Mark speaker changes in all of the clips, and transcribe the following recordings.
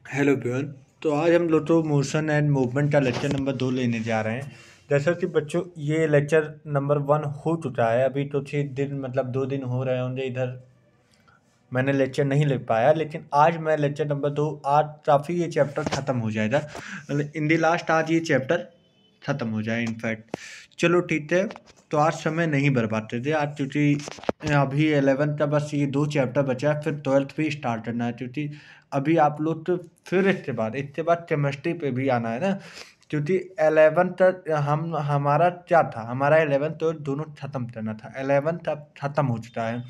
Speaker 1: Hello everyone. तो आज हम लोटो मोशन एंड मूवमेंट का लेक्चर नंबर 2 लेने जा रहे हैं। जैसा कि बच्चों ये लेक्चर नंबर 1 हो चुका है। अभी तो 6 दिन मतलब 2 दिन हो रहे होंगे इधर मैंने लेक्चर नहीं ले पाया, लेकिन आज मैं लेक्चर नंबर 2 आज काफ़ी ये चैप्टर ख़त्म हो जाएगा। इन दी लास्ट आज ये चैप्टर ख़त्म हो जाए इनफैक्ट। चलो ठीक है। तो आज समय नहीं बर्बाद करते आज, क्योंकि अभी 11th का बस ये 2 चैप्टर बचा है, फिर 12th भी स्टार्ट करना है। क्योंकि अभी आप लोग तो फिर इसके बाद केमिस्ट्री पे भी आना है ना, क्योंकि 11th तक हम हमारा क्या था, हमारा 11th तो दोनों ख़त्म करना था। 11th अब ख़त्म हो चुका है।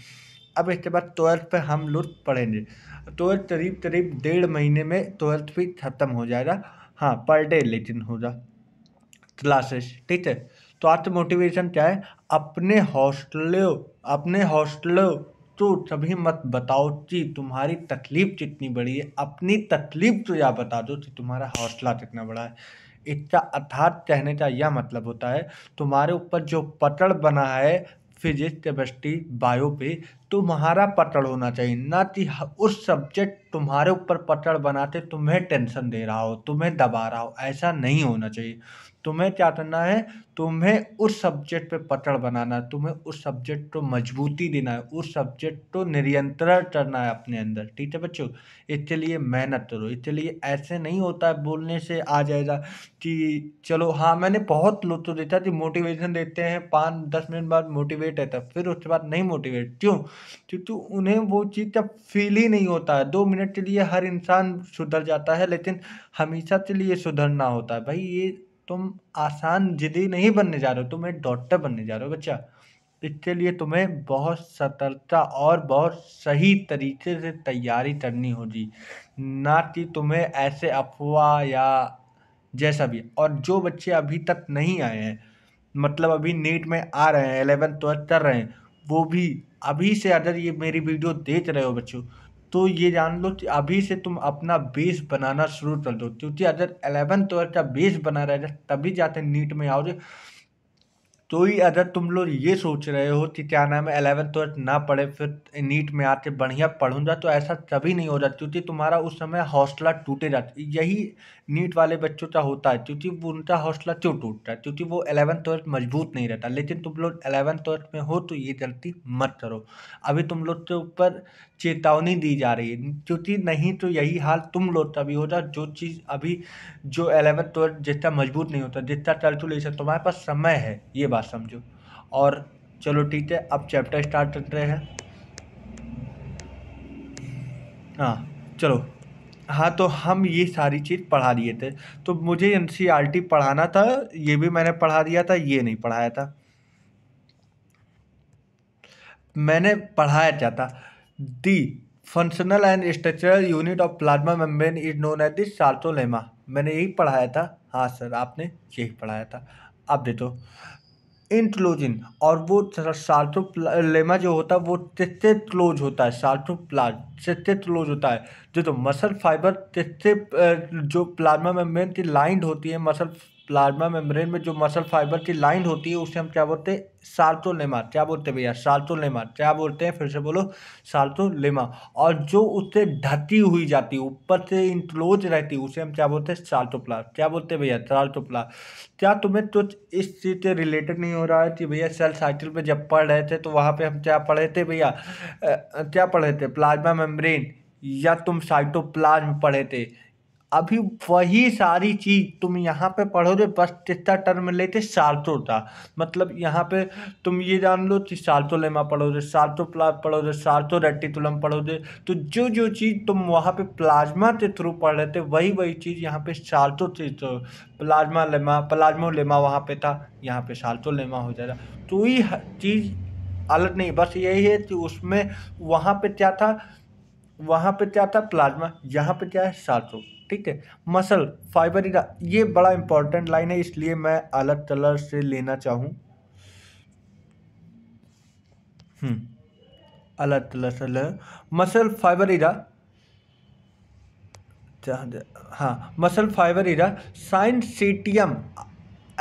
Speaker 1: अब इसके बाद 12th पे हम लोग पढ़ेंगे। 12th करीब करीब 1.5 महीने में 12th भी ख़त्म हो जाएगा। हाँ, पर डे लेकिन होगा क्लासेस, ठीक है। तो आज मोटिवेशन क्या है? अपने हॉस्टलों तो कभी मत बताओ कि तुम्हारी तकलीफ कितनी बड़ी है। अपनी तकलीफ तो या बता दो कि तुम्हारा हौसला कितना बड़ा है। इसका अर्थात कहने का यह मतलब होता है, तुम्हारे ऊपर जो पकड़ बना है फिजिक्स केमिस्ट्री बायो पे, तुम्हारा पकड़ होना चाहिए, ना कि उस सब्जेक्ट तुम्हारे ऊपर पकड़ बनाते तुम्हें टेंशन दे रहा हो, तुम्हें दबा रहा हो। ऐसा नहीं होना चाहिए। तुम्हें क्या करना है? तुम्हें उस सब्जेक्ट पे पकड़ बनाना है, तुम्हें उस सब्जेक्ट को मजबूती देना है, उस सब्जेक्ट को निरंतर करना है अपने अंदर, ठीक है बच्चों। इसके लिए मेहनत करो। इसके लिए ऐसे नहीं होता है बोलने से आ जाएगा कि चलो। हाँ, मैंने बहुत लोग तो देखा कि मोटिवेशन देते हैं, 5-10 मिनट बाद मोटिवेट रहता है, फिर उसके बाद नहीं मोटिवेट। क्यों? क्योंकि उन्हें वो चीज़ का फील ही नहीं होता है। 2 मिनट के लिए हर इंसान सुधर जाता है, लेकिन हमेशा के लिए सुधरना होता है। भाई ये तुम आसान जिद्दी नहीं बनने जा रहे हो, तुम एक डॉक्टर बनने जा रहे हो बच्चा। इसके लिए तुम्हें बहुत सतर्कता और बहुत सही तरीके से तैयारी करनी होगी, ना कि तुम्हें ऐसे अफवाह या जैसा भी। और जो बच्चे अभी तक नहीं आए हैं, मतलब अभी नीट में आ रहे हैं, 11th 12th कर रहे हैं, वो भी अभी से अगर ये मेरी वीडियो देख रहे हो बच्चों, तो ये जान लो कि अभी से तुम अपना बेस बनाना शुरू कर दो। क्योंकि अगर 11th 12th का बेस बना रहेगा तभी जाते नीट में आओगे। तो ही अगर तुम लोग ये सोच रहे हो कि क्या नाम है 11th 12th ना पढ़े फिर नीट में आके बढ़िया पढ़ूंगा, तो ऐसा कभी नहीं हो जाता। क्योंकि तुम्हारा उस समय हौसला टूटे जाता। यही नीट वाले बच्चों का होता है। क्योंकि वो उनका हौसला क्यों टूटता है? क्योंकि वो 11th 12th मजबूत नहीं रहता। लेकिन तुम लोग 11th 12th में हो तो ये गलती मत करो। अभी तुम लोग के ऊपर चेतावनी दी जा रही है, क्योंकि नहीं तो यही हाल तुम लोग का भी होता। जो चीज़ अभी जो 11th 12th जितना मजबूत नहीं होता, जितना कैलकुलेशन तुम्हारे पास समय है, ये बात समझो। और चलो ठीक है, अब चैप्टर स्टार्ट कर रहे हैं। हाँ चलो। हाँ, तो हम ये सारी चीज़ पढ़ा दिए थे। तो मुझे एनसीईआरटी पढ़ाना था, ये भी मैंने पढ़ा दिया था, ये नहीं पढ़ाया था। मैंने पढ़ाया क्या था? The functional and structural unit of plasma membrane is known as the sarcolemma. मैंने यही पढ़ाया था। हाँ सर, आपने यही पढ़ाया था। अब देखो, इंक्लूजन और वो साल्टोप्लाज्मा जो होता है वो किससे क्लोज होता है? साल्टोप्लाज्म किससे क्लोज होता है? जो तो मसल फाइबर किससे जो प्लाज्मा मेम्ब्रेन की लाइंड होती है, मसल प्लाज्मा मेम्ब्रेन में जो मसल फाइबर की लाइंड होती है उसे हम क्या बोलते हैं? साल्टोलेमा। क्या बोलते हैं भैया? साल्टोलेमा। क्या बोलते हैं? फिर से बोलो, साल्टोलेमा। और जो उससे ढकी हुई जाती है, ऊपर से इंक्लोज रहती है, उसे हम क्या बोलते हैं? साल्टोप्लाज्म। क्या बोलते हैं भैया? साल्टोप्लाज्म। क्या तुम्हें कुछ इस चीज़ से रिलेटेड नहीं हो रहा है कि भैया सेल साइकिल पे जब पढ़ रहे थे तो वहाँ पे हम क्या पढ़े थे भैया? क्या पढ़े थे? प्लाज्मा मेम्ब्रेन या तुम साइटोप्लाज्म पढ़े थे? अभी वही सारी चीज़ तुम यहाँ पे पढ़ोगे, बस कितना टर्म लेते? साल्टो था। मतलब यहाँ पे तुम ये जान लो कि साल्टोलेमा पढ़ोगे, साल्टोप्लाज्म पढ़ोगे, साल्टो रेटिकुलम पढ़ोगे। तो जो जो चीज़ तुम वहाँ पे प्लाज्मा के थ्रू पढ़ रहे थे, वही वही चीज़ यहाँ पे साल्टो से तो प्लाज्मोलेमा वहाँ पे था, यहाँ पे साल्टोलेमा हो जाएगा। तो ये चीज़ अलग नहीं, बस यही है कि उसमें वहाँ पे क्या था? वहाँ पे क्या था? प्लाज्मा। यहाँ पे क्या है? साल्टो। ठीक है। मसल फाइबर, ये बड़ा इंपॉर्टेंट लाइन है, इसलिए मैं अलग कलर से लेना चाहूँ। अलग कलर से ले। मसल फाइबर इरा, हाँ, muscle fibre is a syncytium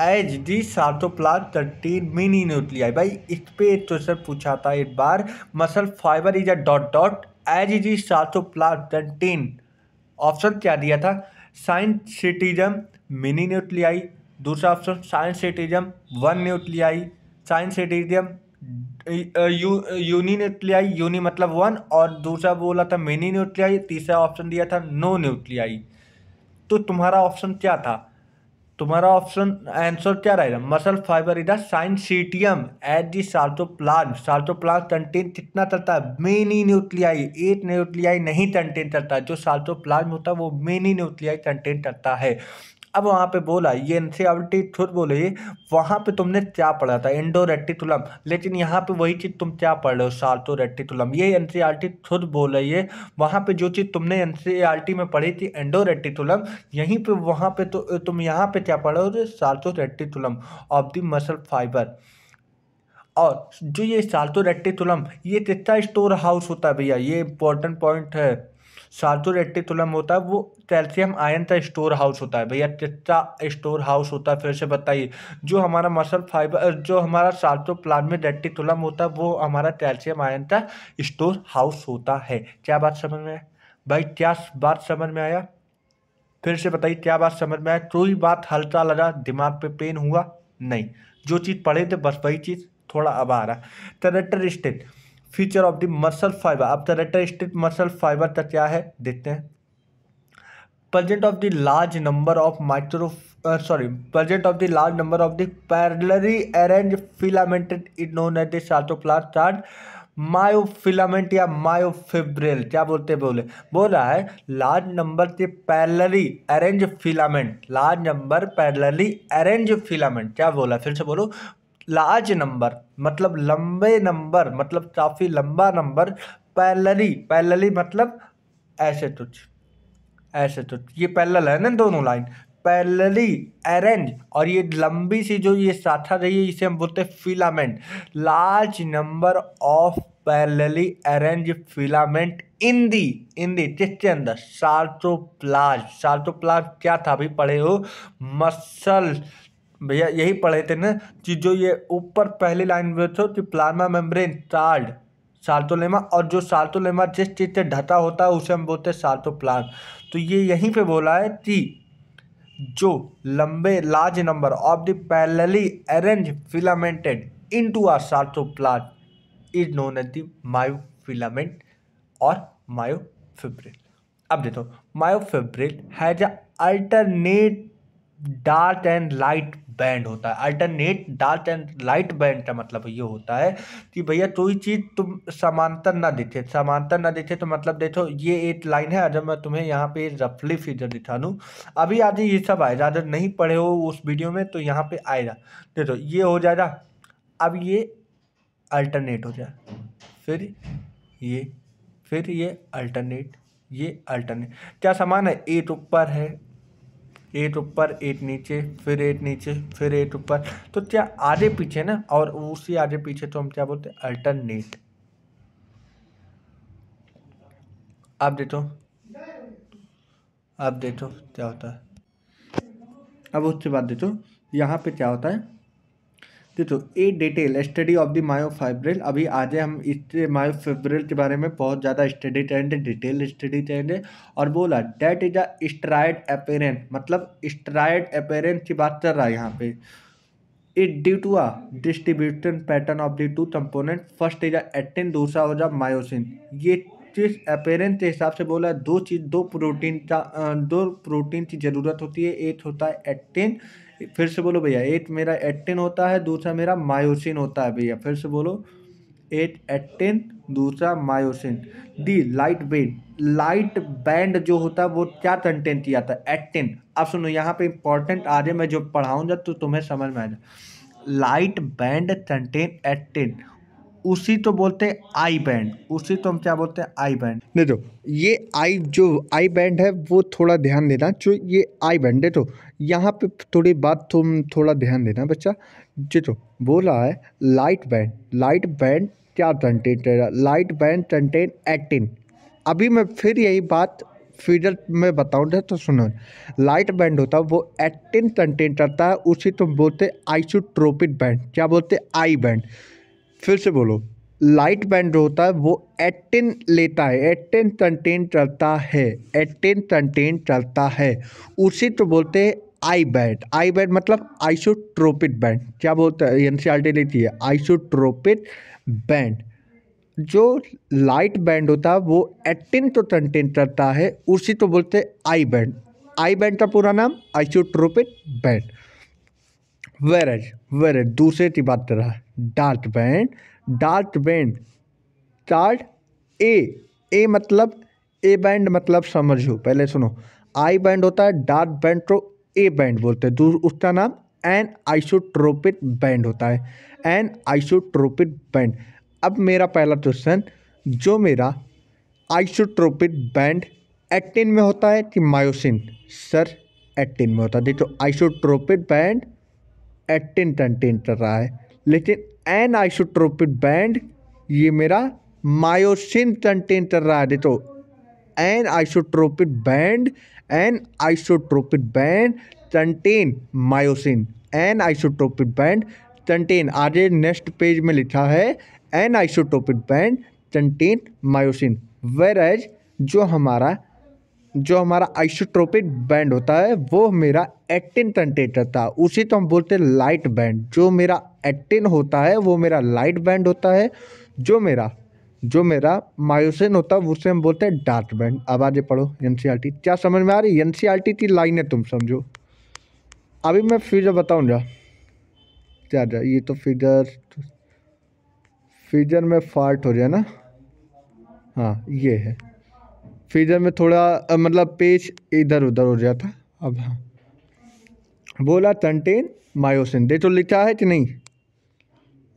Speaker 1: as the sarcoplasm 13 many nuclei. भाई इस पे एक क्वेश्चन पूछा था एक बार। Muscle fibre is a dot dot as is the sarcoplasm 13 option क्या दिया था, साइनसिटिज्म मिनी न्यूक्लियाई, दूसरा option syncytium one nuclei, syncytium uni nuclei, uni मतलब वन, और दूसरा बोला था मिनी न्यूक्लियाई, तीसरा ऑप्शन दिया था नो न्यूक्लियाई। तो तुम्हारा ऑप्शन क्या था, तुम्हारा ऑप्शन आंसर क्या रहेगा, muscle fibre is the syncytium at the sarcoplasm. Sarcoplasm contain कितना चलता है, मेनी न्यूक्लियाई, एक न्यूक्लियाई नहीं कंटेन करता है। जो साल्टोप्लाज्म होता है वो मेनी न्यूक्लियाई कंटेन करता है। अब वहाँ पे बोला ये एनसीईआरटी खुद बोले, वहाँ पे तुमने क्या पढ़ा था, एंडो रेटिकुलम, लेकिन यहाँ पे वही चीज़ तुम क्या पढ़ रहे हो, साल्टो रेटिकुलम। ये एनसीईआरटी खुद बोल रही है, वहाँ पे जो चीज़ तुमने एनसीईआरटी में पढ़ी थी एंडो रेटिकुलम, यहीं पे वहाँ पे तो तुम यहाँ पे क्या पढ़ रहे हो, Salto reticulum of the muscle fibre. और जो ये साल्टो रेटिकुलम ये कितना स्टोर हाउस होता है भैया, ये इंपॉर्टेंट पॉइंट है। साल्टो रेटिकुलम होता है वो कैल्शियम आयन का स्टोर हाउस होता है भैया, कितना स्टोर हाउस होता है फिर से बताइए। जो हमारा मसल फाइबर, जो हमारा साल्टोप्लाज्मिक रेटिकुलम होता है वो हमारा कैल्शियम आयन का स्टोर हाउस होता है। क्या बात समझ में आया भाई, क्या बात समझ में आया, फिर से बताइए क्या बात समझ में आया, कोई बात हल्का लगा, दिमाग पे पेन हुआ, नहीं, जो चीज़ पढ़े थे बस वही चीज़ थोड़ा अब आ रहा है। Characteristic feature of the muscle fibre, अब कैरेक्टरिस्टिक मसल फाइबर का क्या है देखते हैं। Present of the large number of present of the large number of the parallelly arranged filamented is known as the sarcoplasm chart myofilament या myofibril, क्या बोलते बोले, बोल रहा है लार्ज नंबर के parallelly arrange filament, large number parallelly arrange filament, क्या बोला फिर से बोलो, लार्ज नंबर मतलब लंबे नंबर, मतलब काफी लंबा नंबर, पैरेलली, पैरेलली मतलब ऐसे कुछ, ऐसे तो ये पैरेलल है ना दोनों लाइन, पैरेलली अरेंज, और ये लंबी सी जो ये शाखा रही है इसे हम बोलते हैं filament. Large number of parallelly arrange filament in the किसके अंदर, साल्टोप्लाज्म। साल्टोप्लाज्म क्या था अभी पढ़े हो, मसल, भैया यही पढ़े थे ना कि जो ये ऊपर पहली लाइन में तो कि प्लाज्मा मेम्ब्रेन चार्ल्ड साल्टोलेमा, और जो साल्टोलेमा जिस चीज़ से ढका होता है उसे हम बोलते हैं साल्टोप्लाज्म। तो ये यहीं पे बोला है कि जो लंबे large number of the parallelly arrange filamented into a sarcoplasm is known as the myofilament और मायोफिब्रिल। अब देखो, myofibril has a alternate dark and light band होता है। Alternate dark and light band का मतलब ये होता है कि भैया कोई चीज़ तुम समांतर ना दिखे, समांतर ना दिखे तो मतलब देखो ये एक लाइन है, अगर मैं तुम्हें यहाँ पे रफली फिगर दिखा दूँ, अभी आज ये सब आएगा, अगर नहीं पढ़े हो उस वीडियो में तो यहाँ पे आएगा, देखो ये हो जाएगा, अब ये अल्टरनेट हो जाए, फिर ये अल्टरनेट, ये अल्टरनेट, क्या समान है, एक ऊपर है, एक ऊपर एक नीचे, फिर एक नीचे, फिर एक ऊपर, तो क्या आगे पीछे ना, और उसी आगे पीछे तो हम क्या बोलते हैं, अल्टरनेट। अब देखो क्या होता है, अब उसके बाद देखो यहाँ पे क्या होता है, देखो ए detail study of the myofibril. अभी आज हम इस मायोफाइब्रिल के बारे में बहुत ज़्यादा स्टडी करेंगे, डिटेल स्टडी करेंगे। और बोला that is a stride apparent, मतलब स्ट्राइड अपेरेंट की बात कर रहा है यहाँ पे। It due to a distribution pattern of the two component, first is actin, दूसरा हो जा मायोसिन। ये चीज अपेरेंट के हिसाब से बोला दो प्रोटीन की जरूरत होती है, एक होता है एक्टिन, फिर से बोलो भैया, एक मेरा एक्टिन होता है, दूसरा मेरा मायोसिन होता है भैया, फिर से बोलो, एक एक्टिन दूसरा मायोसिन। दी लाइट बैंड जो होता है वो क्या कंटेंट किया था, एक्टिन। अब सुनो यहाँ पे इंपॉर्टेंट आगे मैं जो पढ़ाऊंगा तो तुम्हें समझ में आ जाए, लाइट बैंड कंटेन एक्टिन, उसी तो बोलते हैं आई बैंड, उसी तो हम क्या बोलते हैं, आई बैंड। देखो ये आई, जो आई बैंड है वो थोड़ा ध्यान देना, जो ये आई बैंड, देखो यहाँ पे थोड़ी बात तुम थोड़ा ध्यान देना बच्चा। देखो बोला है लाइट बैंड क्या कंटेन करेगा, लाइट बैंड कंटेन एक्टिन। अभी मैं फिर यही बात फिगर में बताऊंगा तो सुनो, लाइट बैंड होता है वो एक्टिन कंटेन करता है, उसी तुम बोलते हैं आइसोट्रोपिक बैंड, क्या बोलते हैं, आई बैंड। फिर से बोलो, लाइट बैंड जो होता है वो 18 लेता है, 18 कंटेंट चलता है, 18 कंटेंट चलता है, उसी तो बोलते हैं आई बैंड। आई बैंड मतलब आइसोट्रोपिक बैंड। क्या बोलता है एनसीईआरटी लेती है? Isotropic band. जो लाइट बैंड होता है वो 18 तो कंटेंट चलता है, उसी तो बोलते हैं आई बैंड। आई बैंड का पूरा नाम आइसोट्रोपिक बैंड। वेरेज दूसरे की बात कर रहा है, dark band. Dark band chart A. A मतलब ए बैंड मतलब समझो, पहले सुनो। आई बैंड होता है डार्क बैंड तो ए बैंड बोलते हैं। उसका नाम एन आइसोट्रोपिक बैंड होता है, एन आइसोट्रोपिक बैंड। अब मेरा पहला क्वेश्चन, जो मेरा आइसोट्रोपिक बैंड 18 में होता है कि मायोसिन? सर 18 में होता है। देखो आइसोट्रोपिक बैंड 18 कंटेंट कर रहा है, लेकिन एन आइसोट्रोपिक बैंड ये मेरा मायोसिन कंटेंट कर रहा है। देखो an isotropic band, N isotropic band contain myosin, an isotropic band contain, आगे नेक्स्ट पेज में लिखा है an isotropic band contain myosin. Whereas जो हमारा आइसोट्रोपिक बैंड होता है वो मेरा 18 कंटेंट रहता है, उसी तो हम बोलते हैं लाइट बैंड। जो मेरा 18 होता है वो मेरा लाइट बैंड होता है। जो मेरा मायोसिन होता है उसे हम बोलते हैं डार्क बैंड। अब आगे पढ़ो एनसीईआरटी। क्या समझ में आ रही है? एनसीईआरटी की लाइनें तुम समझो। अभी मैं फिगर बताऊँगा। क्या जा ये तो फिगर में फॉल्ट हो जाए ना। हाँ ये है फिगर में थोड़ा मतलब पेज इधर उधर हो जाता। अब हाँ बोला कंटेन मायोसिन। देखो लिखा है कि नहीं?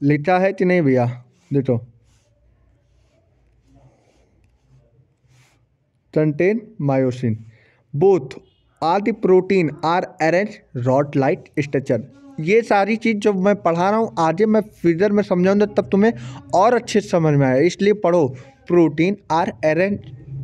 Speaker 1: लिखा है कि नहीं भैया? देखो contain myosin. Both are the protein are arrange rod light structure. ये सारी चीज़ जब मैं पढ़ा रहा हूँ आगे मैं फिगर में समझाऊंगा तब तुम्हें और अच्छे से समझ में आए, इसलिए पढ़ो। Protein are arrange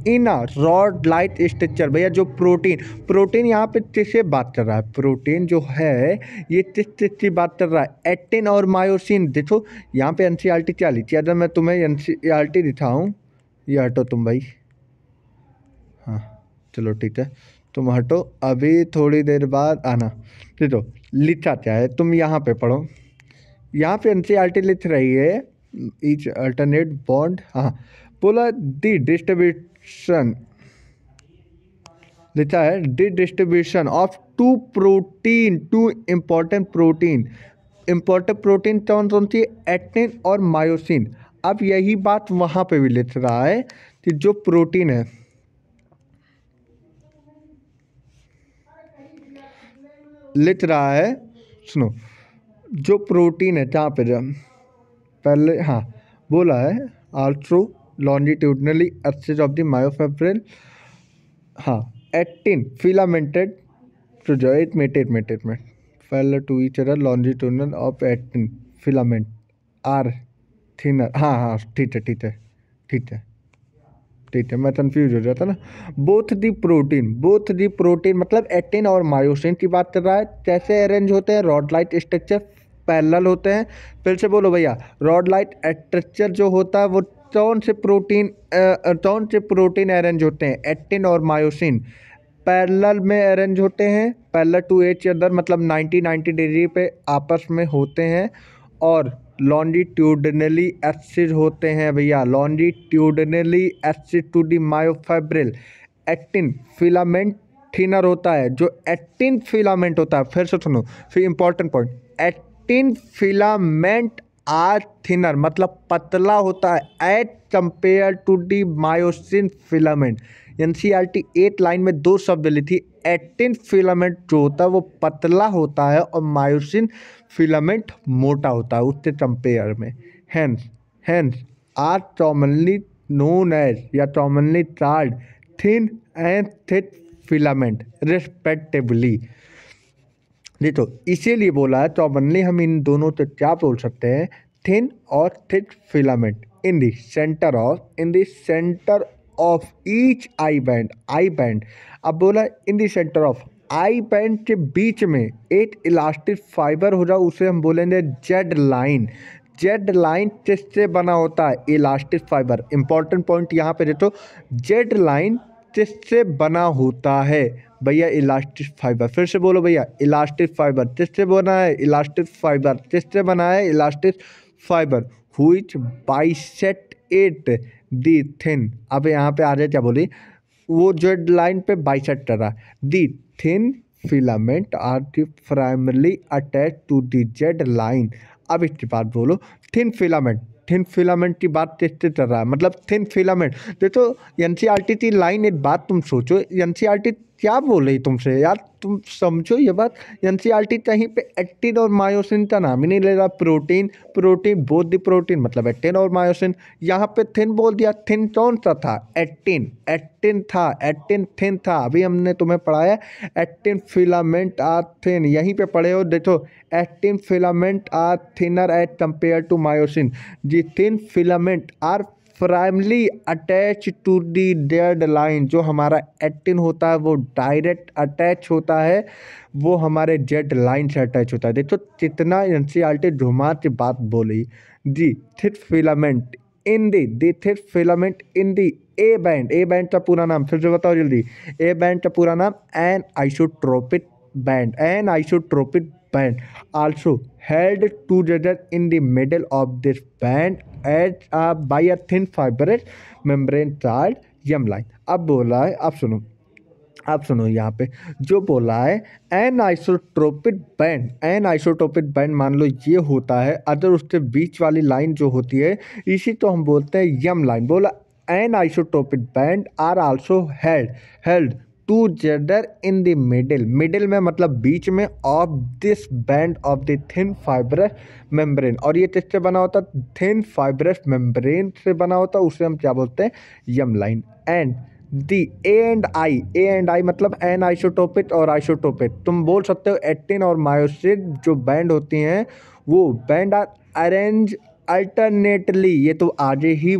Speaker 1: in a rod light structure. भैया जो प्रोटीन यहाँ पे किससे बात कर रहा है? प्रोटीन जो है ये किस की बात कर रहा है? एक्टिन और मायोसिन। देखो यहाँ पे एनसीईआरटी क्या लिखी है, अगर मैं तुम्हें एनसीईआरटी दिखाऊँ, ये हटो तुम भाई। हाँ चलो ठीक है, तुम हटो, अभी थोड़ी देर बाद आना। देखो लिखा क्या है, तुम यहाँ पे पढ़ो। यहाँ पे एनसीईआरटी लिख रही है ईच अल्टरनेट बॉन्ड। हाँ बोला दी डिस्ट्रीब्यूशन, लिखा है the distribution of two important protein कौन कौन सी? एक्टिन और मायोसिन। अब यही बात वहाँ पे भी लिख रहा है कि जो प्रोटीन है, लिख रहा है, सुनो, जो प्रोटीन है जहाँ पे जब पहले हाँ बोला है also longitudinally axis of the myofibril. हाँ एक्टिन फिलामेंटेड तो जो एट में parallel to each other longitudinal of actin filament are thinner. हाँ ठीक है मैं कंफ्यूज हो जाता ना। बोथ दी प्रोटीन मतलब एक्टिन और मायोसिन की बात कर रहा है। कैसे अरेंज होते हैं? रॉड लाइट स्ट्रक्चर पैरेलल होते हैं। फिर से बोलो भैया, रॉड लाइट स्ट्रक्चर जो होता है वो कौन से प्रोटीन अरेंज होते हैं? एक्टिन और मायोसिन पैरेलल में अरेंज होते हैं, पैरेलल टू एच अदर मतलब 90 डिग्री पे आपस में होते हैं, और लॉन्जिट्यूडनली एक्सिस होते हैं भैया, longitudinally axis to the myofibril. Actin filament thinner होता है। जो एक्टिन फिलामेंट होता है, फिर से सुनो, फिर important point, actin filament are thinner मतलब पतला होता है as compare to the myosin filament. NCERT 8 line में 2 शब्द ली थी। एक्टिन फिलामेंट जो होता है वो पतला होता है और मायोसिन फिलामेंट मोटा होता है उससे कंपेयर में। Hence are commonly known as या commonly called thin and thick filament respectively. देखो इसीलिए बोला है कॉमनली हम इन दोनों से क्या बोल सकते हैं? थिन और thick filament in the centre of each I band. अब बोला in the centre of I band के बीच में एक इलास्टिक फाइबर हो जाए, उसे हम बोलेंगे जेड लाइन। जेड लाइन किससे बना होता है? Elastic fibre. इंपॉर्टेंट पॉइंट यहाँ पे देखो, जेड लाइन किससे बना होता है भैया? Elastic fibre. फिर से बोलो भैया, इलास्टिक फाइबर। किससे बना है? Elastic fibre. किससे बना है? Elastic fibre. Which bisect it the thin. अब यहाँ पे आ जाए क्या बोली, वो जेड लाइन पे बाइसेट कर रहा है। The thin filament are the primarily attach to the Z line. अब इसके बाद बोलो, थिन फिलामेंट। थिन फिलामेंट की बात किससे कर रहा है? मतलब थिन फिलामेंट। देखो एनसीईआरटी की लाइन, एक बात तुम सोचो, एनसीईआरटी क्या बोल रही तुमसे यार, तुम समझो ये बात। एनसीईआरटी कहीं पे एक्टिन और मायोसिन का नाम ही नहीं ले रहा। Protein protein both the protein, मतलब एक्टिन और मायोसिन। यहाँ पे थिन बोल दिया। थिन कौन सा था? एक्टिन। एक्टिन था, एक्टिन थिन था। अभी हमने तुम्हें पढ़ाया एक्टिन फिलामेंट आर थिन, यहीं पे पढ़े हो। देखो, actin filament are thinner as compare to myosin. The thin filament are primarily attach to the dead line. जो हमारा एक्टिन होता है वो डायरेक्ट अटैच होता है, वो हमारे जेड लाइन से अटैच होता है। देखो कितना एनसीईआरटी घुमा के बात बोली। The thick filament in the thick filament in the A band. A band का पूरा नाम फिर से बताओ जल्दी। ए बैंड का पूरा नाम an isotropic band. N isotropic band also held together in the middle of this band as by a thin fibrous membrane called yam line। अब बोला है, अब सुनो यहाँ पे जो बोला है an isotropic band. N isotropic band मान लो ये होता है, अगर उसके बीच वाली लाइन जो होती है इसी तो हम बोलते हैं यम लाइन। बोला an isotropic band are also held together in the middle. Middle में मतलब बीच में of this band of the thin fibrous membrane. और ये किससे बना होता? थिन फाइब्रस मेम्ब्रेन से बना होता, उसे हम क्या बोलते हैं? M line. And the A and I मतलब एन आइसोटोपिक और आइसोटोपिक। तुम बोल सकते हो एक्टिन और मायोसिन जो बैंड होती हैं वो बैंड आर अरेंज अल्टरनेटली। ये तो आगे ही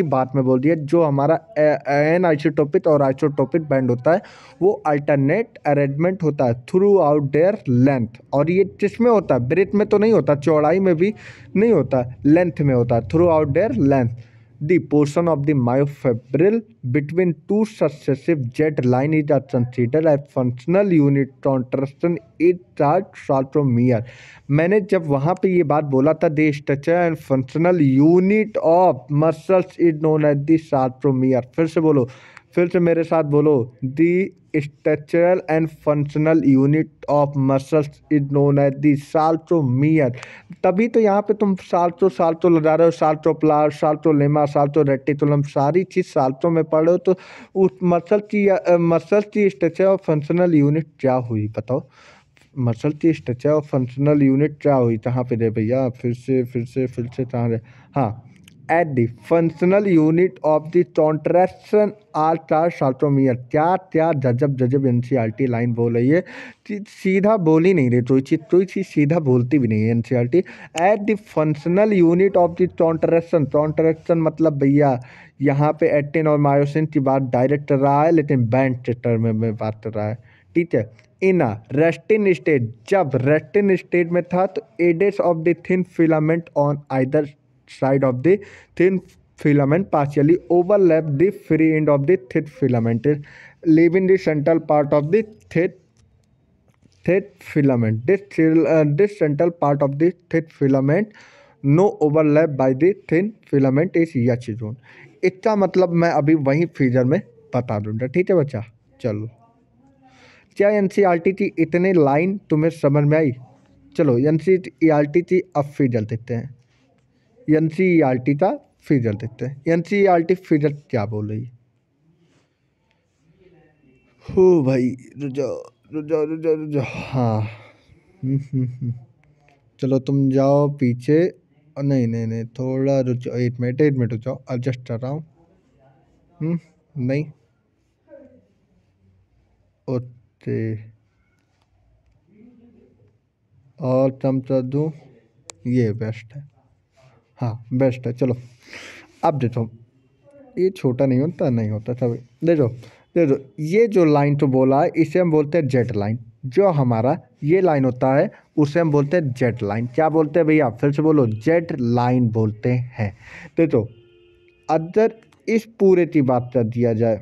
Speaker 1: बात में बोल दिया। जो हमारा एन आइसोटोपिक और आइसोटोपिक बैंड होता है वो अल्टरनेट अरेंजमेंट होता है थ्रू आउट देयर लेंथ। और ये किसमें होता है? ब्रेथ में तो नहीं होता, चौड़ाई में भी नहीं होता, लेंथ में होता है, through out there length. The portion of the myofibril between two successive jet line is considered as functional unit contraction is called sarcomere। मैंने जब वहाँ पे ये बात बोला था, the structure and functional unit of muscles is known as the sarcomere। फिर से मेरे साथ बोलो, the structural and functional unit of muscles is known as the sarcomere। तभी तो यहाँ पे तुम साल्टो लगा रहे हो, साल्टोप्लास्ट, साल्टोलेमा, साल्टो रेटिकुलम, सारी चीज़ साल्टो में पढ़ रहे हो। तो उस मसल की स्ट्रक्चर और फंक्शनल यूनिट क्या हुई बताओ? मसल की स्ट्रक्चर और फंक्शनल यूनिट क्या हुई? कहाँ पे रे भैया? फिर से कहाँ रे? हाँ, at the functional unit of the contraction are चार साल्टोमियर। क्या जजब एनसीईआरटी लाइन बोल रही है, सीधा बोल ही नहीं रही। कोई चीज़ सीधा बोलती भी नहीं है NCERT. Eight the functional unit of the contraction मतलब भैया यहाँ पे एक्टिन और मायोसिन की बात डायरेक्ट कर रहा है, लेकिन बैंड के टर्म में बात कर रहा है, ठीक है। इन रेस्टिंग स्टेट, जब रेस्टिंग स्टेट में था तो edges of the thin filament on either side of the thin filament partially overlap the free end of the thick filament, leaving the central part of the thick filament. This central part of the thick filament no overlap by the thin filament is H zone। इसका मतलब मैं अभी वही figure में बता दूंगा, ठीक है बच्चा। चलो, क्या एनसीईआरटी की इतने लाइन तुम्हें समझ में आई? चलो एनसीईआरटी की अब फिगर देखते हैं। एनसीईआरटी का फिगर देखते हैं। एनसीईआरटी फिगर क्या बोल रही है? हो भाई, रुक जाओ। हाँ, चलो तुम जाओ पीछे। नहीं, थोड़ा रुक जाओ, 1 मिनट रुक जाओ, एडजस्ट कर रहा हूँ। नहीं, ओके, और कम कर दूँ? ये बेस्ट है, हाँ बेस्ट है। चलो अब देखो, ये छोटा नहीं होता सब। देखो ये जो लाइन तो बोला है इसे हम बोलते हैं जेड लाइन। जो हमारा ये लाइन होता है उसे हम बोलते हैं जेट लाइन। क्या बोलते हैं भैया, फिर से बोलो, जेट लाइन बोलते हैं। देखो अगर इस पूरे की बात कर दिया जाए,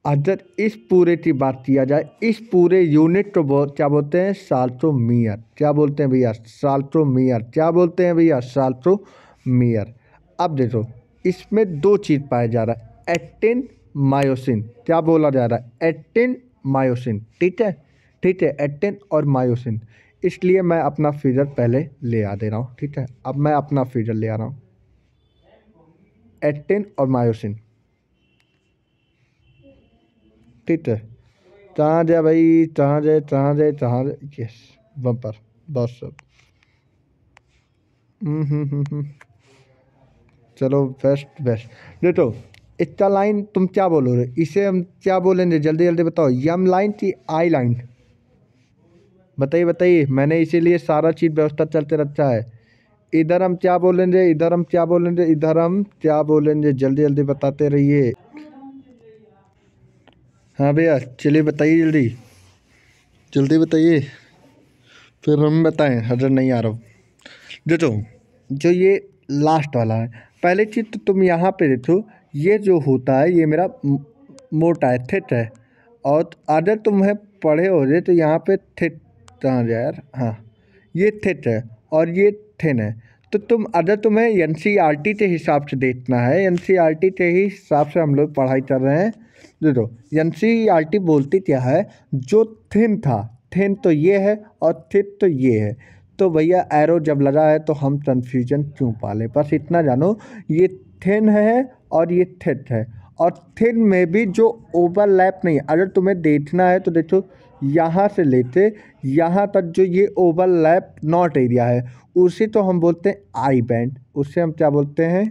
Speaker 1: अगर इस पूरे की बात किया जाए, इस पूरे यूनिट को क्या बोलते हैं, साल्ट्रोमीटर। क्या बोलते हैं भैया, साल्ट्रोमीटर। क्या बोलते हैं भैया, साल्ट्रोमीटर। अब देखो इसमें दो चीज़ पाया जा रहा है, एक्टिन मायोसिन। क्या बोला जा रहा है, एक्टिन मायोसिन। ठीक है, ठीक है, एक्टिन और मायोसिन। इसलिए मैं अपना फिगर पहले ले आ दे रहा हूँ। ठीक है, अब मैं अपना फिगर ले आ रहा हूँ, एक्टिन और मायोसिन। ठीक है, कहाँ जाए भाई, कहाँ जाए, कहाँ जाए, कहाँ जाए, यस बम्पर, बस सब। चलो बेस्ट बेस्ट। देखो इसका लाइन तुम क्या बोलोगे, इसे हम क्या बोलेंगे, जल्दी जल्दी बताओ, यम लाइन की आई लाइन, बताइए बताइए। मैंने इसीलिए सारा चीज़ व्यवस्था चलते रखा है। इधर हम क्या बोलेंगे, इधर हम क्या बोलेंगे, इधर हम क्या बोलेंगे, जल्दी जल्दी बताते रहिए। हाँ भैया चलिए बताइए, जल्दी जल्दी बताइए, फिर हम बताएं अगर नहीं आ रहा हूँ। देखो जो ये लास्ट वाला है, पहले चीज़ तो तुम यहाँ पे देखो, ये जो होता है ये मेरा मोटा है, थिक है। और अगर तुम्हें पढ़े हो जाए तो यहाँ पे थिक, कहाँ जाए यार, हाँ ये थिक है और ये थिन है। तो तुम अगर तुम्हें एनसीईआरटी के हिसाब से देखना है, एनसीईआरटी के ही हिसाब से हम लोग पढ़ाई कर रहे हैं। देखो एनसीईआरटी बोलती क्या है, जो थिन था, थिन तो ये है और थिक तो ये है। तो भैया एरो जब लगा है तो हम कन्फ्यूजन क्यों पाले, बस इतना जानो, ये थिन है और ये थिक है। और थिन में भी जो ओवरलैप नहीं है, अगर तुम्हें देखना है तो देखो यहाँ से लेते यहाँ तक जो ये ओवरलैप नॉट एरिया है, उसी तो हम बोलते हैं आई बैंड। उससे हम क्या बोलते हैं,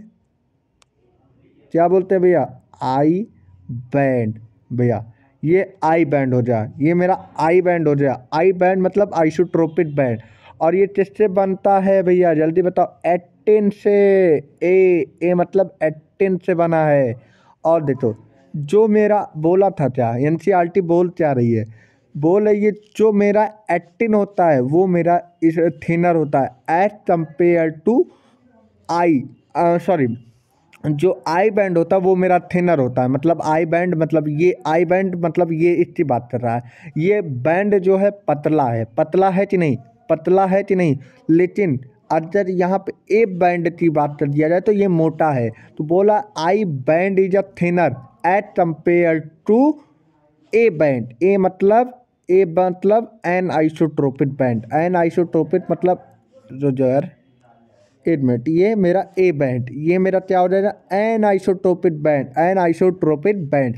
Speaker 1: क्या बोलते हैं भैया, आई बैंड। भैया ये आई बैंड हो जाए, ये मेरा आई बैंड हो जाए। आई बैंड मतलब आइसोट्रोपिक बैंड। और ये किससे बनता है भैया, जल्दी बताओ, एक्टिन से। ए मतलब एक्टिन से बना है। और देखो जो मेरा बोला था, क्या एनसीईआरटी बोल क्या रही है, बोल रही है जो मेरा एक्टिन होता है वो मेरा इस थिनर होता है as compare to I, sorry, जो आई बैंड होता है वो मेरा थिनर होता है। मतलब आई बैंड मतलब ये आई बैंड मतलब ये इसकी बात कर रहा है। ये बैंड जो है पतला है, पतला है कि नहीं, पतला है कि नहीं। लेकिन अगर यहाँ पे ए बैंड की बात कर दिया जाए तो ये मोटा है। तो बोला I band is a thinner as compare to A band. A मतलब N isotropic band. N isotropic मतलब जो यार, एक मिनट, ये मेरा ए बैंड, ये मेरा क्या हो जाएगा, an isotropic band, N isotropic band.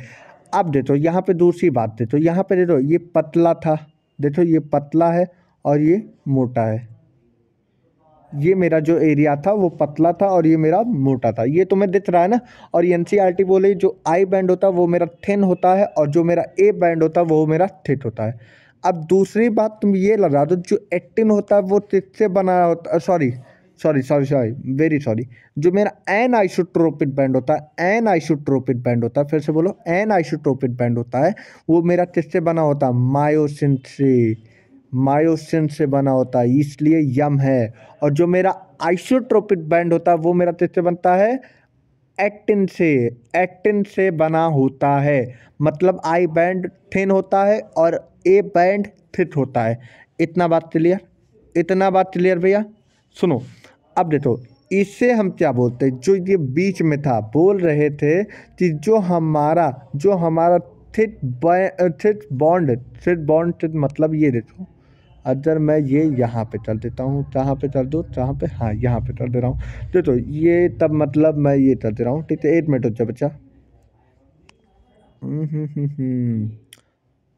Speaker 1: अब देखो यहाँ पे दूसरी बात, देखो यहाँ पे देखो ये पतला था, देखो ये पतला है और ये मोटा है। ये मेरा जो एरिया था वो पतला था और ये मेरा मोटा था, ये तुम्हें दिख रहा है ना। और एनसीईआरटी बोले जो आई बैंड होता है वो मेरा थिन होता है और जो मेरा ए बैंड होता है वो मेरा थिक होता है। अब दूसरी बात तुम ये लगा दो, जो एक्टिन होता है वो किससे बना होता है, sorry sorry sorry sorry, very sorry, जो मेरा एन आइसोट्रोपिक बैंड होता है, एन आइसोट्रोपिक बैंड होता है, फिर से बोलो, एन आइसोट्रोपिक बैंड होता है, वो मेरा किससे बना होता है, मायोसिन से। मायोसिन से बना होता है, इसलिए यम है। और जो मेरा आइसोट्रोपिक बैंड होता है वो मेरा किससे बनता है, एक्टिन से। एक्टिन से बना होता है। मतलब आई बैंड थिन होता है और ए बैंड थिक होता है। इतना बात क्लियर, इतना बात क्लियर भैया। सुनो अब देखो, इससे हम क्या बोलते हैं, जो ये बीच में था, बोल रहे थे कि जो हमारा थिक बॉन्ड, थिक बॉन्ड मतलब ये देखो, अगर मैं ये यहाँ पे चल देता हूँ, कहाँ पे चल दूँ, कहाँ पे, हाँ यहाँ पे चल दे रहा हूँ। तो ये तब मतलब मैं ये चल दे रहा हूँ, ठीक है, 1 मिनट हो जाए बच्चा।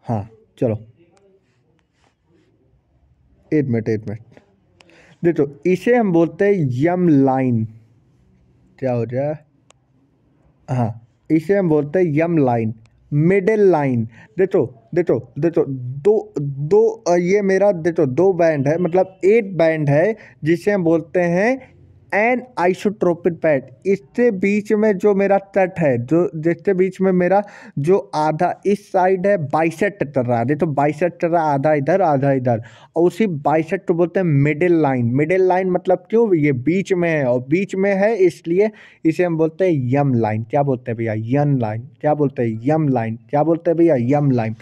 Speaker 1: हाँ चलो, 1 मिनट। देखो इसे हम बोलते हैं यम लाइन। क्या हो जाए, हाँ इसे हम बोलते हैं यम लाइन, मिडिल लाइन। देखो देखो देखो, दो दो ये मेरा देखो दो बैंड है, मतलब 8 बैंड है जिसे हम बोलते हैं एन आइसोट्रोपिक बैंड, इसके बीच में जो मेरा तट है, जो जिसके बीच में मेरा जो आधा इस साइड है बाइसेक्ट कर रहा है, देखो बाइसेक्ट कर रहा है, आधा इधर आधा इधर, और उसी बाइसेक्ट को बोलते हैं मिडिल लाइन। मिडिल लाइन मतलब क्यों, ये बीच में है, और बीच में है इसलिए इसे हम बोलते हैं यम लाइन। क्या बोलते हैं भैया, यम लाइन। क्या बोलते हैं, यम लाइन। क्या बोलते हैं भैया, यम लाइन।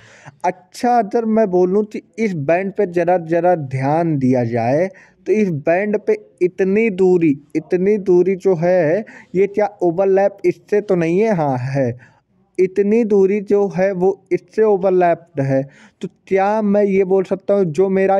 Speaker 1: अच्छा, अगर मैं बोलूँ कि इस बैंड पे जरा जरा ध्यान दिया जाए तो इस बैंड पे इतनी दूरी जो है, ये क्या ओवरलैप इससे तो नहीं है, हाँ है, इतनी दूरी जो है वो इससे ओवरलैप्ड है। तो क्या मैं ये बोल सकता हूँ जो मेरा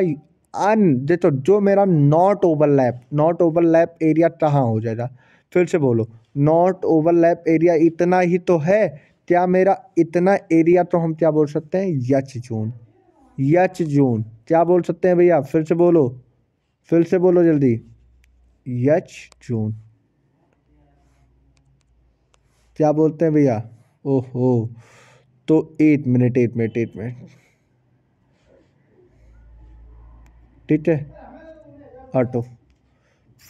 Speaker 1: देखो जो मेरा नॉट ओवरलैप एरिया कहाँ हो जाएगा, फिर से बोलो, नॉट ओवरलैप एरिया इतना ही तो है। क्या मेरा इतना एरिया तो हम क्या बोल सकते हैं, यच जोन। यच जोन क्या बोल सकते हैं भैया, फिर से बोलो, फिर से बोलो जल्दी, यच जोन। क्या बोलते हैं भैया, ओहो, तो 8 मिनट, ठीक है, हटो,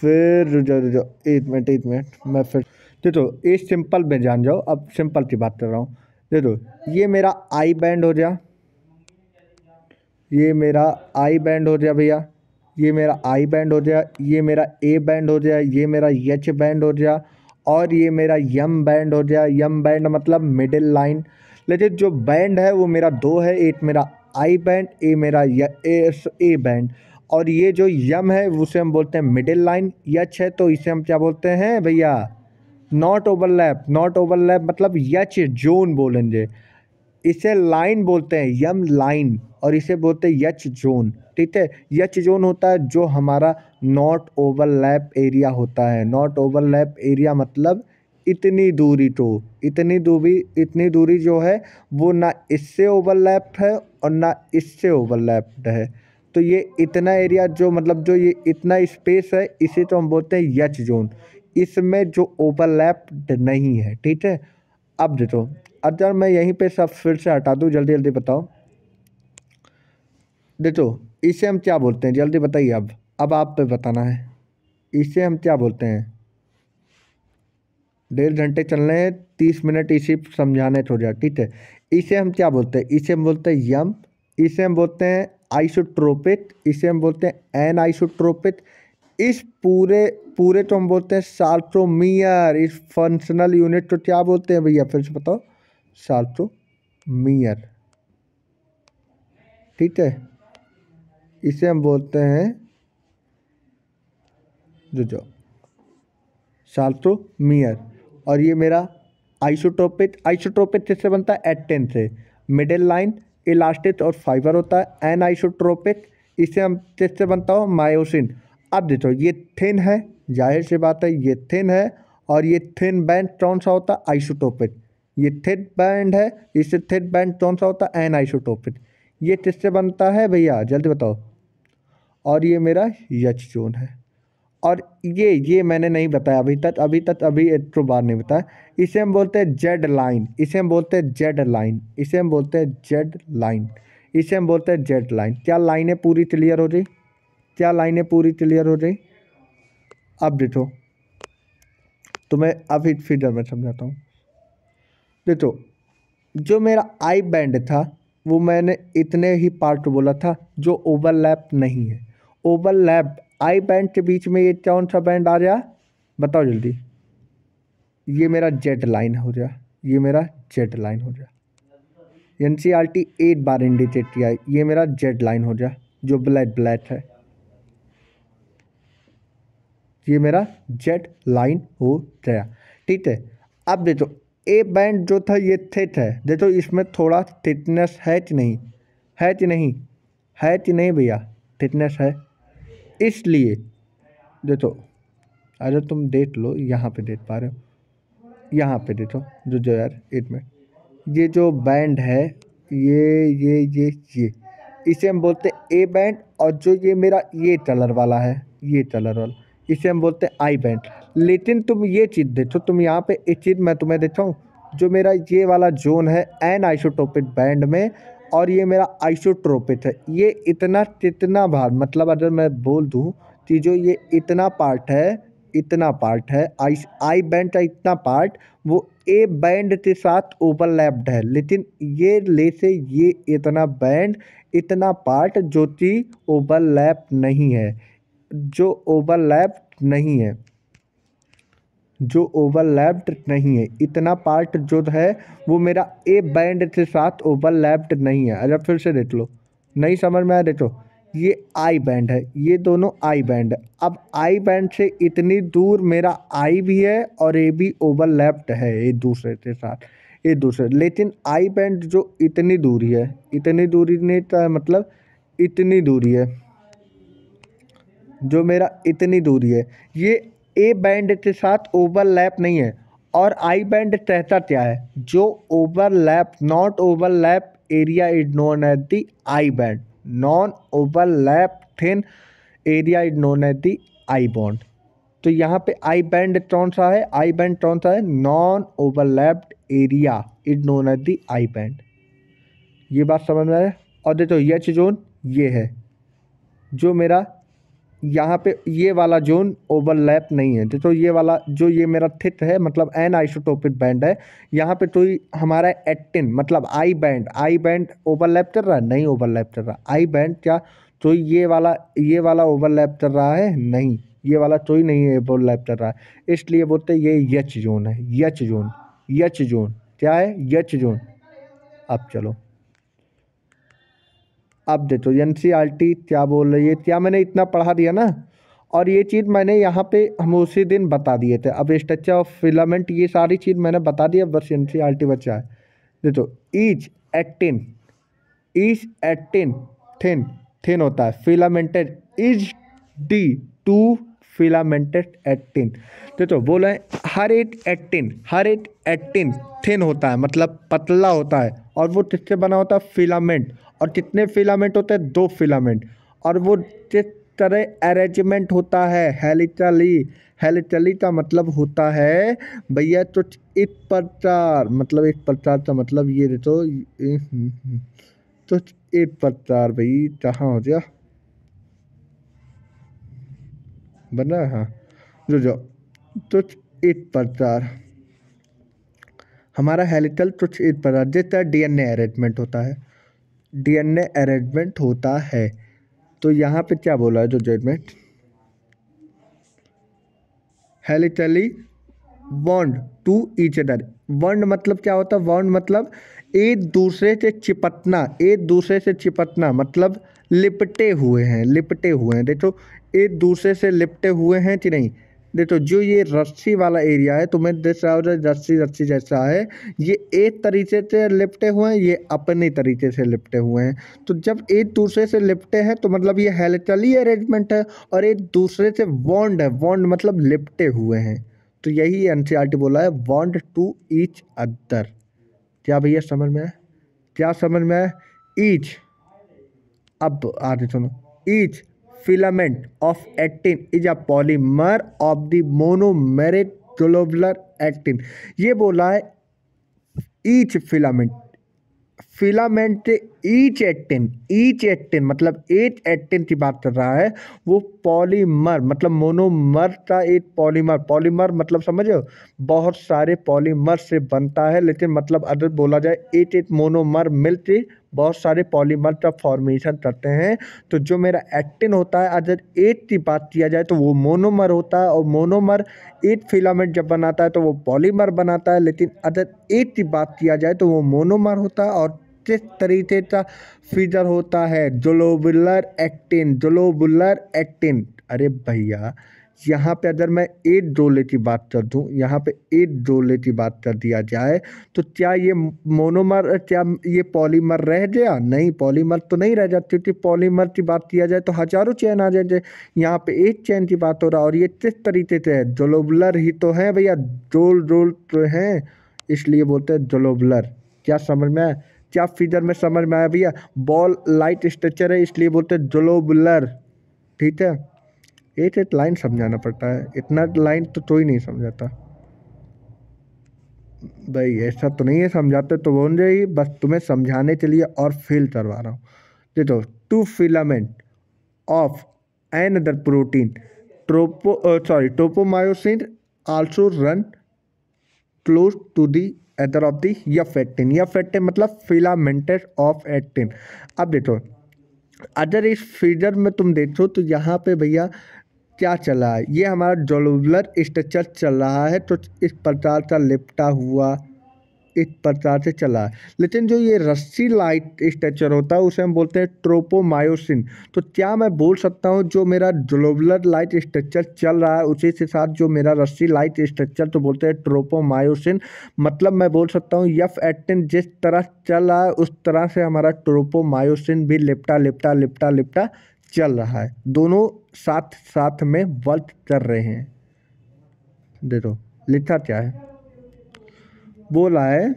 Speaker 1: फिर रुक जाओ 8 मिनट, मैं फिर देखो ये सिंपल में जान जाओ, अब सिंपल की बात कर रहा हूँ। देखो ये मेरा आई बैंड हो गया, ये मेरा आई बैंड हो गया भैया, ये मेरा आई बैंड हो गया, ये मेरा ए बैंड हो गया, ये मेरा एच बैंड हो गया, और ये मेरा यम बैंड हो गया। यम बैंड मतलब मिडिल लाइन। लेकिन जो बैंड है वो मेरा दो है, एक मेरा आई बैंड, ए मेरा ए बैंड, और ये जो यम है उसे हम बोलते हैं मिडिल लाइन। यच है तो इसे हम क्या बोलते हैं भैया, नॉट ओवरलैप। नॉट ओवरलैप मतलब यच जोन बोलेंगे, इसे लाइन बोलते हैं, यम लाइन, और इसे बोलते हैं यच जोन। ठीक है, यच जोन होता है जो हमारा नॉट ओवरलैप एरिया होता है। नॉट ओवरलैप एरिया मतलब इतनी दूरी जो है वो ना इससे ओवरलैप है और ना इससे ओवरलैप्ड है। तो ये इतना एरिया जो मतलब जो ये इतना स्पेस है, इसे तो हम बोलते हैं यच जोन, इसमें जो ओवरलैप नहीं है। ठीक है, अब देखो, अगर मैं यहीं पे सब फिर से हटा दूँ, जल्दी जल्दी बताओ। देखो इसे हम क्या बोलते हैं, जल्दी बताइए। अब आप पे बताना है, इसे हम क्या बोलते हैं। 1.5 घंटे चलने हैं, 30 मिनट इसी समझाने हो जाए, ठीक है। इसे हम क्या बोलते हैं, इसे हम बोलते हैं यम, इसे हम बोलते हैं आइसोट्रोपिक, इसे हम बोलते हैं एन आइसोट्रोपिक। इस पूरे पूरे तो हम बोलते हैं साल्ट्रोमियर। इस फंक्शनल यूनिट को क्या बोलते हैं भैया, फिर से बताओ, साल्ट्रोमियर। ठीक है, इसे हम बोलते हैं जो साल्ट्रोमियर। और ये मेरा आइसोट्रोपिक। आइसोट्रोपिक किससे बनता है, एक्टिन से। मिडिल लाइन इलास्टिक और फाइबर होता है। एन आइसोट्रोपिक इसे हम किससे बनता हो, मायोसिन। अब देखो ये थिन है, जाहिर सी बात है ये थिन है, और ये थिन बैंड कौन सा होता है, आइसोट्रोपिक। ये थिन बैंड है, इससे थिन बैंड कौन सा होता है, एन आइसोट्रोपिक। ये किससे बनता है भैया, जल्दी बताओ। और ये मेरा यच जोन है। और ये मैंने नहीं बताया अभी एक तो बार नहीं बताया। इसे हम बोलते हैं जेड लाइन, इसे हम बोलते हैं जेड लाइन, इसे हम बोलते हैं जेड लाइन, इसे हम बोलते हैं जेड लाइन। क्या लाइनें पूरी क्लियर हो गई, क्या लाइनें पूरी क्लियर हो गई। अब देखो, तुम्हें अभी फिगर में समझाता हूँ। देखो जो मेरा आई बैंड था वो मैंने इतने ही पार्ट बोला था जो ओवरलैप नहीं है। ओवरलैप आई बैंड के बीच में ये कौन सा बैंड आ गया, बताओ जल्दी। ये मेरा जेड लाइन हो गया, ये मेरा जेड लाइन हो गया। NCERT 8 बार इंडिकेट किया है, ये मेरा जेड लाइन हो गया जो ब्लैक ब्लैक है, ये मेरा जेड लाइन हो गया। ठीक है, अब देखो ए बैंड जो था ये थिक है, देखो इसमें थोड़ा थिकनेस है कि नहीं, है कि नहीं, है कि नहीं भैया, थिकनेस है। इसलिए देखो, अगर तुम देख लो, यहाँ पे देख पा रहे हो, यहाँ पे देखो, जो यार 8 मिनट, ये जो बैंड है, ये इसे हम बोलते हैं ए बैंड। और जो ये मेरा ये कलर वाला है, ये कलर वाला, इसे हम बोलते हैं आई बैंड। लेकिन तुम ये चीज़ देखो, तुम यहाँ पे एक चीज़ मैं तुम्हें देता हूँ, जो मेरा ये वाला जोन है एन आइसोटोपिक बैंड में, और ये मेरा आइसोट्रोपिक है, ये इतना कितना भार, मतलब अगर मैं बोल दूँ कि जो ये इतना पार्ट है, इतना पार्ट है, आई बैंड का इतना पार्ट वो ए बैंड के साथ ओवरलैप्ड है, लेकिन ये ले से ये इतना बैंड इतना पार्ट जो कि ओवरलैप नहीं है, जो ओवरलैप्ड नहीं है, जो ओवरलैप्ड नहीं है, इतना पार्ट जो है वो मेरा ए बैंड के साथ ओवरलैप्ड नहीं है। अगर फिर से देख लो, नहीं समझ में आया, देखो ये आई बैंड है, ये दोनों आई बैंड है। अब आई बैंड से इतनी दूर मेरा आई भी है और ए भी ओवरलैप्ड है एक दूसरे के साथ, एक दूसरे, लेकिन आई बैंड जो इतनी दूरी है, इतनी दूरी नहीं का मतलब इतनी दूरी है, जो मेरा इतनी दूरी है, ये ए बैंड के साथ ओवरलैप नहीं है। और आई बैंड कहता क्या है, जो overlap, not overlap area is known as the I band, non overlap thin area is known as the I bond. तो यहाँ पे आई बैंड कौन सा है, आई बैंड कौन सा है, non overlapped area is known as the I band. ये बात समझ में आया। और देखो एच जोन ये है, जो मेरा यहाँ पे ये वाला जोन ओवरलैप नहीं है, तो ये वाला जो ये मेरा थिक है मतलब एन आइसोटोपिक बैंड है, यहाँ पे तो हमारा एक्टिन मतलब आई बैंड ओवरलैप कर रहा है, नहीं ओवरलैप कर रहा। आई बैंड क्या, तो ये वाला ओवरलैप कर रहा है, नहीं, ये वाला तो ही नहीं ओवरलैप कर रहा है, इसलिए बोलते ये एच जोन है, एच जोन, एच जोन क्या है, एच जोन। अब चलो, अब देखो एनसीईआरटी क्या बोल रही है, क्या मैंने इतना पढ़ा दिया ना, और ये चीज़ मैंने यहाँ पे हम उसी दिन बता दिए थे। अब स्ट्रक्चर ऑफ फिलामेंट ये सारी चीज़ मैंने बता दिया, बस एनसीईआरटी बचा है। देखो ईच एक्टिन थिन होता है, फिलामेंटेड इज डी टू फिलामेंटेड एक्टिन। देखो बोला है हर एक एक्टिन थिन होता है मतलब पतला होता है, और वो किससे बना होता है, फिलामेंट। और कितने फिलामेंट होते हैं, 2 फिलामेंट। और वो किस तरह अरेंजमेंट होता है, हेलिकली का मतलब होता है भैया तो एक प्रकार, मतलब एक प्रकार का मतलब ये तो एक प्रकार भाई कहाँ हो गया बना, हाँ जो तो एक प्रकार हमारा हेलिकल तो एक प्रकार जितना डीएनए अरेंजमेंट होता है, डीएनए अरेंजमेंट होता है। तो यहाँ पे क्या बोला है जो judgment, helically bond to each other. Bond मतलब क्या होता है, बॉन्ड मतलब एक दूसरे से चिपटना, एक दूसरे से चिपटना मतलब लिपटे हुए हैं। देखो एक दूसरे से लिपटे हुए हैं कि नहीं, देखो जो ये रस्सी वाला एरिया है तुम्हें देख रहा हो रस्सी जैसा है, ये एक तरीके से लिपटे हुए हैं, ये अपने तरीके से लिपटे हुए हैं। तो जब एक दूसरे से लिपटे हैं तो मतलब ये हेलिकली अरेंजमेंट है, और एक दूसरे से बॉन्ड है, बॉन्ड मतलब लिपटे हुए हैं। तो यही एनसीईआरटी बोला है, बॉन्ड टू ईच अदर। क्या भैया समझ में आया, क्या समझ में आया, ईच। अब आगे सुनो, each filament of actin is a polymer of the monomer globular actin। ये बोला है each फिलामेंट ईच एक्टिन मतलब एक एक्टिन की बात कर रहा है, वो पॉलीमर मतलब मोनोमर का एक पॉलीमर मतलब समझो बहुत सारे पॉलीमर से बनता है, लेकिन मतलब अगर बोला जाए एक मोनोमर मिलकर बहुत सारे पॉलीमर का फॉर्मेशन करते हैं। तो जो मेरा एक्टिन होता है अगर एक की बात किया जाए तो वो मोनोमर होता है, और मोनोमर एक फिलामेंट जब बनाता है तो वो पॉलीमर बनाता है, लेकिन अगर एक की बात किया जाए तो वो मोनोमर होता है। और किस तरीके का फिगर होता है, ग्लोबुलर एक्टिन। अरे भैया यहाँ पे अगर मैं एक डोले की बात कर दूँ, यहाँ पे एक डोले की बात कर दिया जाए तो क्या ये मोनोमर, क्या ये पॉलीमर रह गया, नहीं पॉलीमर तो नहीं रह जाती, क्योंकि पॉलीमर की बात किया जाए तो हजारों चेन आ जाए, यहाँ पे एक चेन की बात हो रहा है। और ये किस तरीके से है, ग्लोबुलर ही तो है भैया, रोल तो हैं, इसलिए बोलते हैं ग्लोबुलर। क्या समझ में आया, क्या फिगर में समझ में आया भैया, बॉल लाइट स्ट्रक्चर है इसलिए बोलते हैं ग्लोबुलर, ठीक है। एक लाइन समझाना पड़ता है, इतना लाइन तो कोई नहीं समझाता भाई, ऐसा तो नहीं है, समझाते तो बोल जाइए, बस तुम्हें समझाने के लिए और फील करवा रहा हूँ। देखो two filament of another protein tropomyosin also run close to the other of the F18। F18 मतलब फिलामेंटेड ऑफ 18। अब देखो, अगर इस फिगर में तुम देखो तो यहाँ पे भैया क्या चल रहा है, ये हमारा जोलुलर स्ट्रक्चर चल रहा है, तो इस प्रकार का लिपटा हुआ इस प्रकार से चला है। लेकिन जो ये रस्सी लाइट स्ट्रक्चर होता है उसे हम बोलते हैं ट्रोपोमायोसिन। तो क्या मैं बोल सकता हूँ जो मेरा ग्लोबुलर लाइट स्ट्रक्चर चल रहा है उसी के साथ जो मेरा रस्सी लाइट स्ट्रक्चर तो बोलते हैं ट्रोपोमायोसिन। मतलब मैं बोल सकता हूँ F18 जिस तरह चल रहा है उस तरह से हमारा ट्रोपोमायोसिन भी लिपटा लिपटा लिपटा लिपटा चल रहा है। दोनों साथ साथ में वर्क कर रहे हैं। देखो लिखा क्या है, बोला है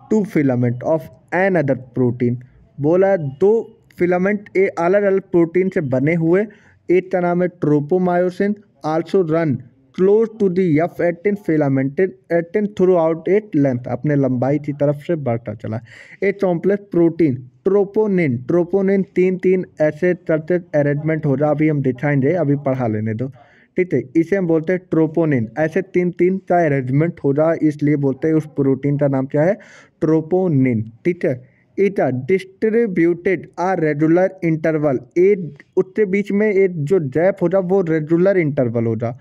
Speaker 1: two filament of another protein. बोला है दो फिलामेंट ए अलग अलग प्रोटीन से बने हुए, एक का नाम है tropomyosin, also run close to the F18 filamented 18 throughout it length, अपने लंबाई की तरफ से बढ़ता चला। A complex protein troponin, troponin तीन तीन ऐसे चलते अरेंजमेंट हो रहा, अभी हम दिखाएंगे, अभी पढ़ा लेने दो, ठीक है। इसे हम बोलते हैं ट्रोपोनिन, ऐसे तीन तीन का अरेंजमेंट हो रहा इसलिए बोलते हैं उस प्रोटीन का नाम क्या है, ट्रोपोनिन, ठीक है। It distributed a regular interval, एक उसके बीच में एक जो गैप हो जा वो रेगुलर इंटरवल हो जा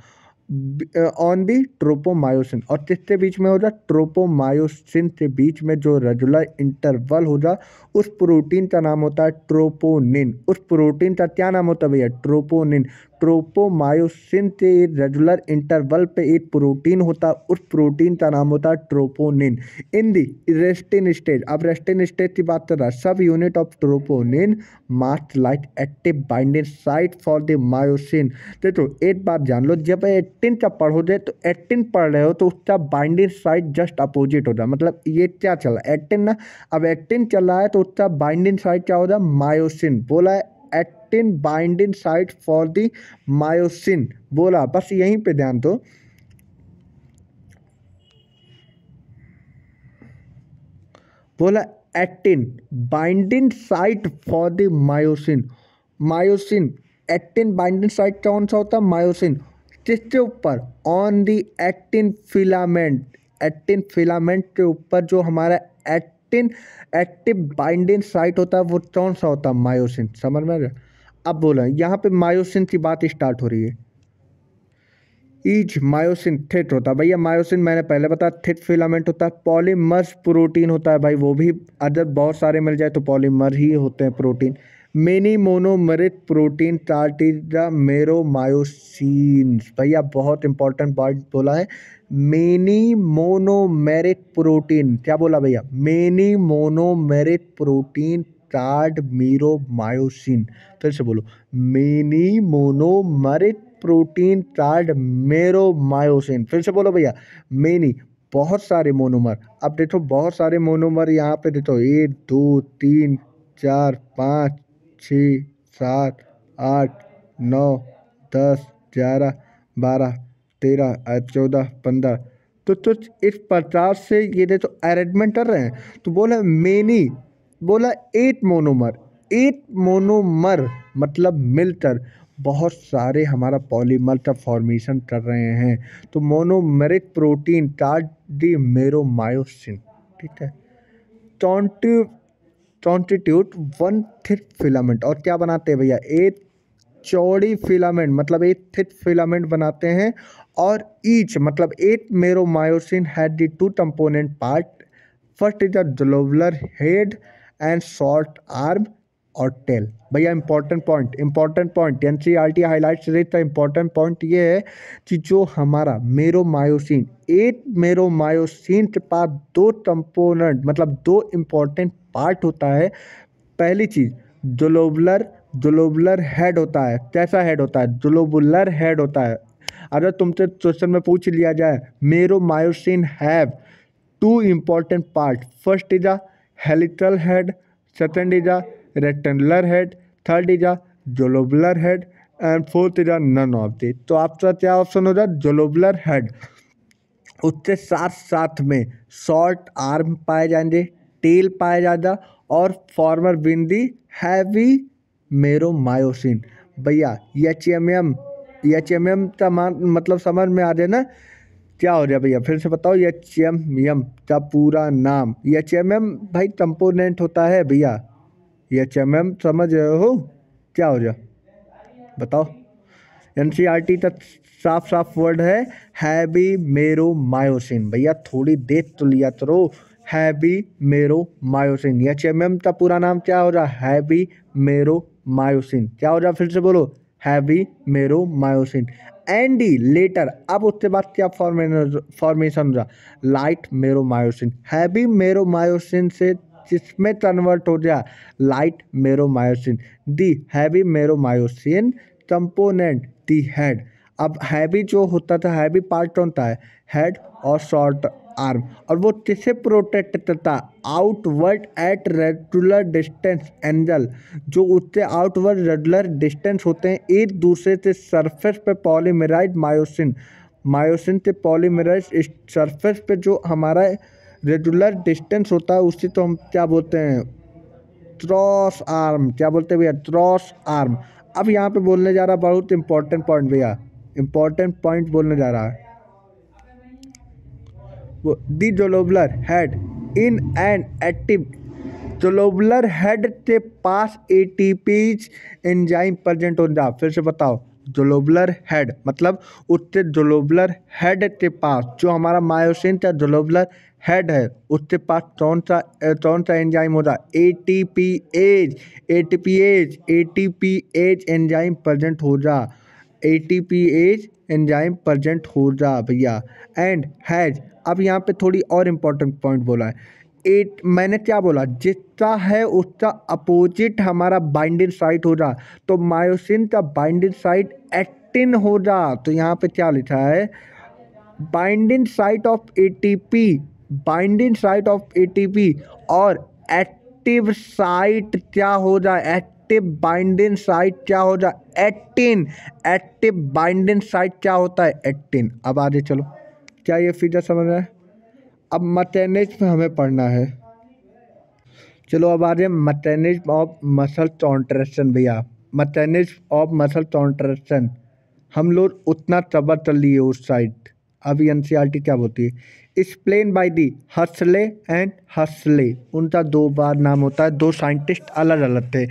Speaker 1: ऑन दी ट्रोपोमायोसिन, और किसके बीच में हो जा, ट्रोपोमायोसिन के बीच में जो रेगुलर इंटरवल हो जा उस प्रोटीन का नाम होता है ट्रोपोनिन। उस प्रोटीन का क्या नाम होता है भैया, ट्रोपोनिन। ट्रोपोमायोसिन के रेगुलर इंटरवल पे एक प्रोटीन होता है, उस प्रोटीन का नाम होता है ट्रोपोनिन। इन दी रेस्टिन स्टेज, अब रेस्टिन स्टेज की बात कर रहा है, subunit of troponin mast like active binding site for the myosin. देखो एक बात जान लो, जब 18 का पढ़ोगे तो 18 पढ़ रहे हो तो उसका बाइंडिंग साइट जस्ट अपोजिट हो जाए। मतलब ये क्या चल रहा है, 18 ना, अब 18 चल रहा है तो उसका बाइंडिंग साइट क्या हो जाए, मायोसिन। बोला है 18 binding site for the myosin, बोला, बस यहीं पे ध्यान दो। बोला 18 binding site for the myosin, myosin 18 binding site कौन सा होता है, मायोसिन। किसके ऊपर, on the actin filament, actin filament के ऊपर जो हमारा एक्टिन एक्टिव बाइंडिंग साइट होता है वो कौन सा होता है, मायोसिन। समझ में आ गया। अब बोला यहाँ पे मायोसिन की बात स्टार्ट हो रही है। ईच मायोसिन थिट होता है भैया, मायोसिन मैंने पहले बताया थिट फिलामेंट होता है। पॉलीमर्स प्रोटीन होता है भाई, वो भी अगर बहुत सारे मिल जाए तो पॉलीमर ही होते हैं प्रोटीन। मेनी मोनोमरिक प्रोटीन टार्टिजा मेरोमायोसिन्स, भैया बहुत इंपॉर्टेंट पॉइंट बोला है, मेनी मोनोमेरिक प्रोटीन, क्या बोला भैया, many monomeric protein tarred meromyosin. फिर से बोलो, मेनी मोनोमरिक प्रोटीन टार्ड मेरोमायोसिन। फिर से बोलो भैया, मेनी बहुत सारे मोनोमर। अब देखो बहुत सारे मोनोमर यहाँ पे देखो, 1 2 3 4 5 6 7 8 9 10 11 12 13 14 15, तो इस प्रकार से ये देखो अरेंजमेंट कर रहे हैं। तो बोला मेनी, बोला 8 मोनोमर, 8 मोनोमर मतलब मिलकर बहुत सारे हमारा पॉलीमर का फॉर्मेशन कर रहे हैं। तो मोनोमेरिक प्रोटीन टार्ड दी मेरोमायोसिन, ठीक है, कॉन्स्टिट्यूट वन थिक फिलामेंट, और क्या बनाते हैं भैया, एक चौड़ी फिलामेंट, मतलब एक थिक फिलामेंट बनाते हैं। और ईच मतलब एक meromyosin had the 2 component part, first is the globular head and short arm और टेल। भैया important point NCERT highlights rate का इंपॉर्टेंट पॉइंट ये है कि जो हमारा मेरोमायोसिन, एक मेरोमायोसिन के पास 2 कंपोनेंट मतलब 2 इंपॉर्टेंट पार्ट होता है। पहली चीज ग्लोबुलर हेड होता है। कैसा हेड होता है, ग्लोबुलर हेड होता है। अगर तुमसे क्वेश्चन में पूछ लिया जाए मेरोमायोसिन have 2 important part, first is a helical head, second is a rectangular head, third is a globular head and fourth is a none of the। तो आपका क्या ऑप्शन हो जाए, ग्लोबुलर हेड। उसके साथ साथ में शॉर्ट आर्म पाए जाएंगे, टेल पाया जाएगा और फॉर्मर विंडी हैवी मेरोमायोसिन। भैया एचएमएम एच एम एम का मतलब समझ में आ जाए ना, क्या हो जाए भैया, फिर से बताओ। एच एम एम का पूरा नाम, एच एम एम भाई कंपोनेंट होता है भैया, एच एम एम समझ रहे हो, क्या हो जाए बताओ। एनसीईआरटी का साफ साफ वर्ड है भी मेरो मायोसिन, भैया थोड़ी देख तो लिया करो। हैवी मेरो मायोसिन, एच एम एम का पूरा नाम क्या हो रहा, हैवी मेरो मायोसिन, क्या हो रहा फिर से बोलो, हैवी मेरो मायोसिन। एंडी लेटर, अब उसके बाद क्या फॉर्मेशन रहा, लाइट मेरो मायोसिन, हैवी मेरो मायोसिन से जिसमें कन्वर्ट हो गया लाइट मेरो मायोसिन, दी हैवी मेरो मायोसिन कंपोनेंट दी हेड। अब हैवी जो होता था, हैवी पार्ट कौन था, हेड और शॉर्ट आर्म, और वो किसे प्रोटेक्ट करता, outward at regular distance angle, जो उससे आउटवर्ड रेगुलर डिस्टेंस होते हैं एक दूसरे से सरफेस पे पॉलीमराइज मायोसिन, मायोसिन से पॉलीमराइज इस सरफेस पे जो हमारा रेगुलर डिस्टेंस होता है उसी तो हम क्या बोलते हैं, क्रॉस आर्म, क्या बोलते हैं भैया, क्रॉस आर्म। अब यहाँ पे बोलने जा रहा बहुत इंपॉर्टेंट पॉइंट भैया, इंपॉर्टेंट पॉइंट बोलने जा रहा है, वो the globular head in an active, globular head के पास एटीपीज एंजाइम प्रेजेंट हो जा, फिर से बताओ। जोलोबुलर हेड मतलब उसके जोलोबुलर हेड के पास, जो हमारा मायोसिन का जोलोबुलर हेड है उसके पास कौन सा एंजाइम हो रहा, ATPase, ATPase, ATPase enzyme present हो जा, एटीपीएज एंजाइम प्रेजेंट हो जा भैया। एंड हैज, अब यहाँ पे थोड़ी और इम्पोर्टेंट पॉइंट बोला है, एट मैंने क्या बोला, जितना है उसका अपोजिट हमारा बाइंडिंग साइट हो रहा, तो मायोसिन का बाइंडिंग साइट एक्टिन हो रहा, तो यहाँ पे क्या लिखा है, binding site of ATP, binding site of ATP और एक्टिव साइट क्या हो जाए, एक्टिव बाइंडिंग साइट क्या हो जाए, एक्टिन, एक्टिव बाइंडिंग साइट क्या होता है, एक्टिन। अब आगे चलो, क्या ये फीचर समझ रहे हैं। अब मैकेनिज्म में हमें पढ़ना है, चलो अब आ जाए मैकेनिज्म ऑफ मसल कॉन्ट्रैक्शन भैया, मैकेनिज्म ऑफ मसल कॉन्ट्रैक्शन हम लोग उतना कवर कर लिए उस साइड। अभी एनसीईआरटी क्या बोलती है, एक्सप्लेन बाय दी हसले एंड हसले, उनका दो बार नाम होता है, दो साइंटिस्ट अलग अलग थे,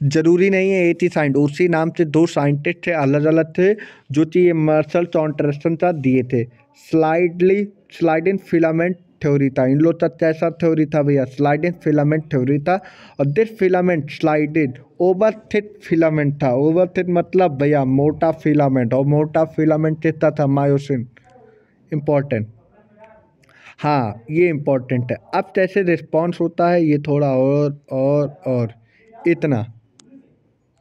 Speaker 1: जरूरी नहीं है एक ही साइंट, उसी नाम से दो साइंटिस्ट थे अलग अलग थे, जो कि ये मसल कॉन्ट्रैक्शन का दिए थे। स्लाइडिंग फिलामेंट थ्योरी था, इन लोग का कैसा थ्योरी था भैया, स्लाइडिंग फिलामेंट थ्योरी था, और this filament slided over thick filament था, ओवर थिक मतलब भैया मोटा फिलामेंट, और मोटा फिलामेंट कितना था, मायोसिन, इम्पोर्टेंट, हाँ ये इम्पोर्टेंट है। अब कैसे रिस्पॉन्स होता है ये थोड़ा और इतना,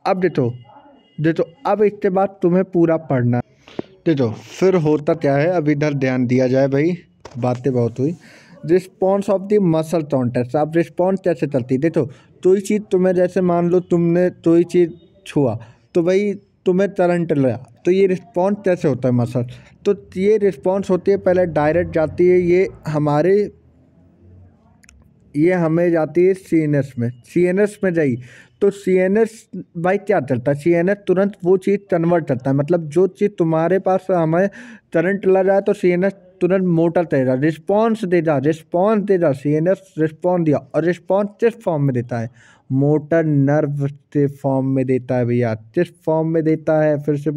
Speaker 1: अब देखो अब इसके बाद तुम्हें पूरा पढ़ना, देखो फिर होता क्या है, अब इधर ध्यान दिया जाए भाई, बातें बहुत हुई। Response of the muscle contact, अब रिस्पॉन्स कैसे चलती है, देखो कोई चीज़ तुम्हें, जैसे मान लो तुमने कोई चीज़ छुआ, तो भाई तुम्हें करंट लगा, तो ये रिस्पॉन्स कैसे होता है मसल, तो ये रिस्पॉन्स होती है पहले डायरेक्ट जाती है, ये हमें जाती है सीएनएस में, सीएनएस में जाई, तो सीएनएस भाई क्या करता है, सीएनएस तुरंत वो चीज़ कन्वर्ट करता है, मतलब जो चीज़ तुम्हारे पास हमें करंट लग रहा है तो सीएनएस तुरंत मोटर देगा, रिस्पॉन्स देगा, सीएनएस रिस्पॉन्स दिया, और रिस्पॉन्स किस फॉर्म में देता है, मोटर नर्व के फॉर्म में देता है भैया, किस फॉर्म में देता है, फिर से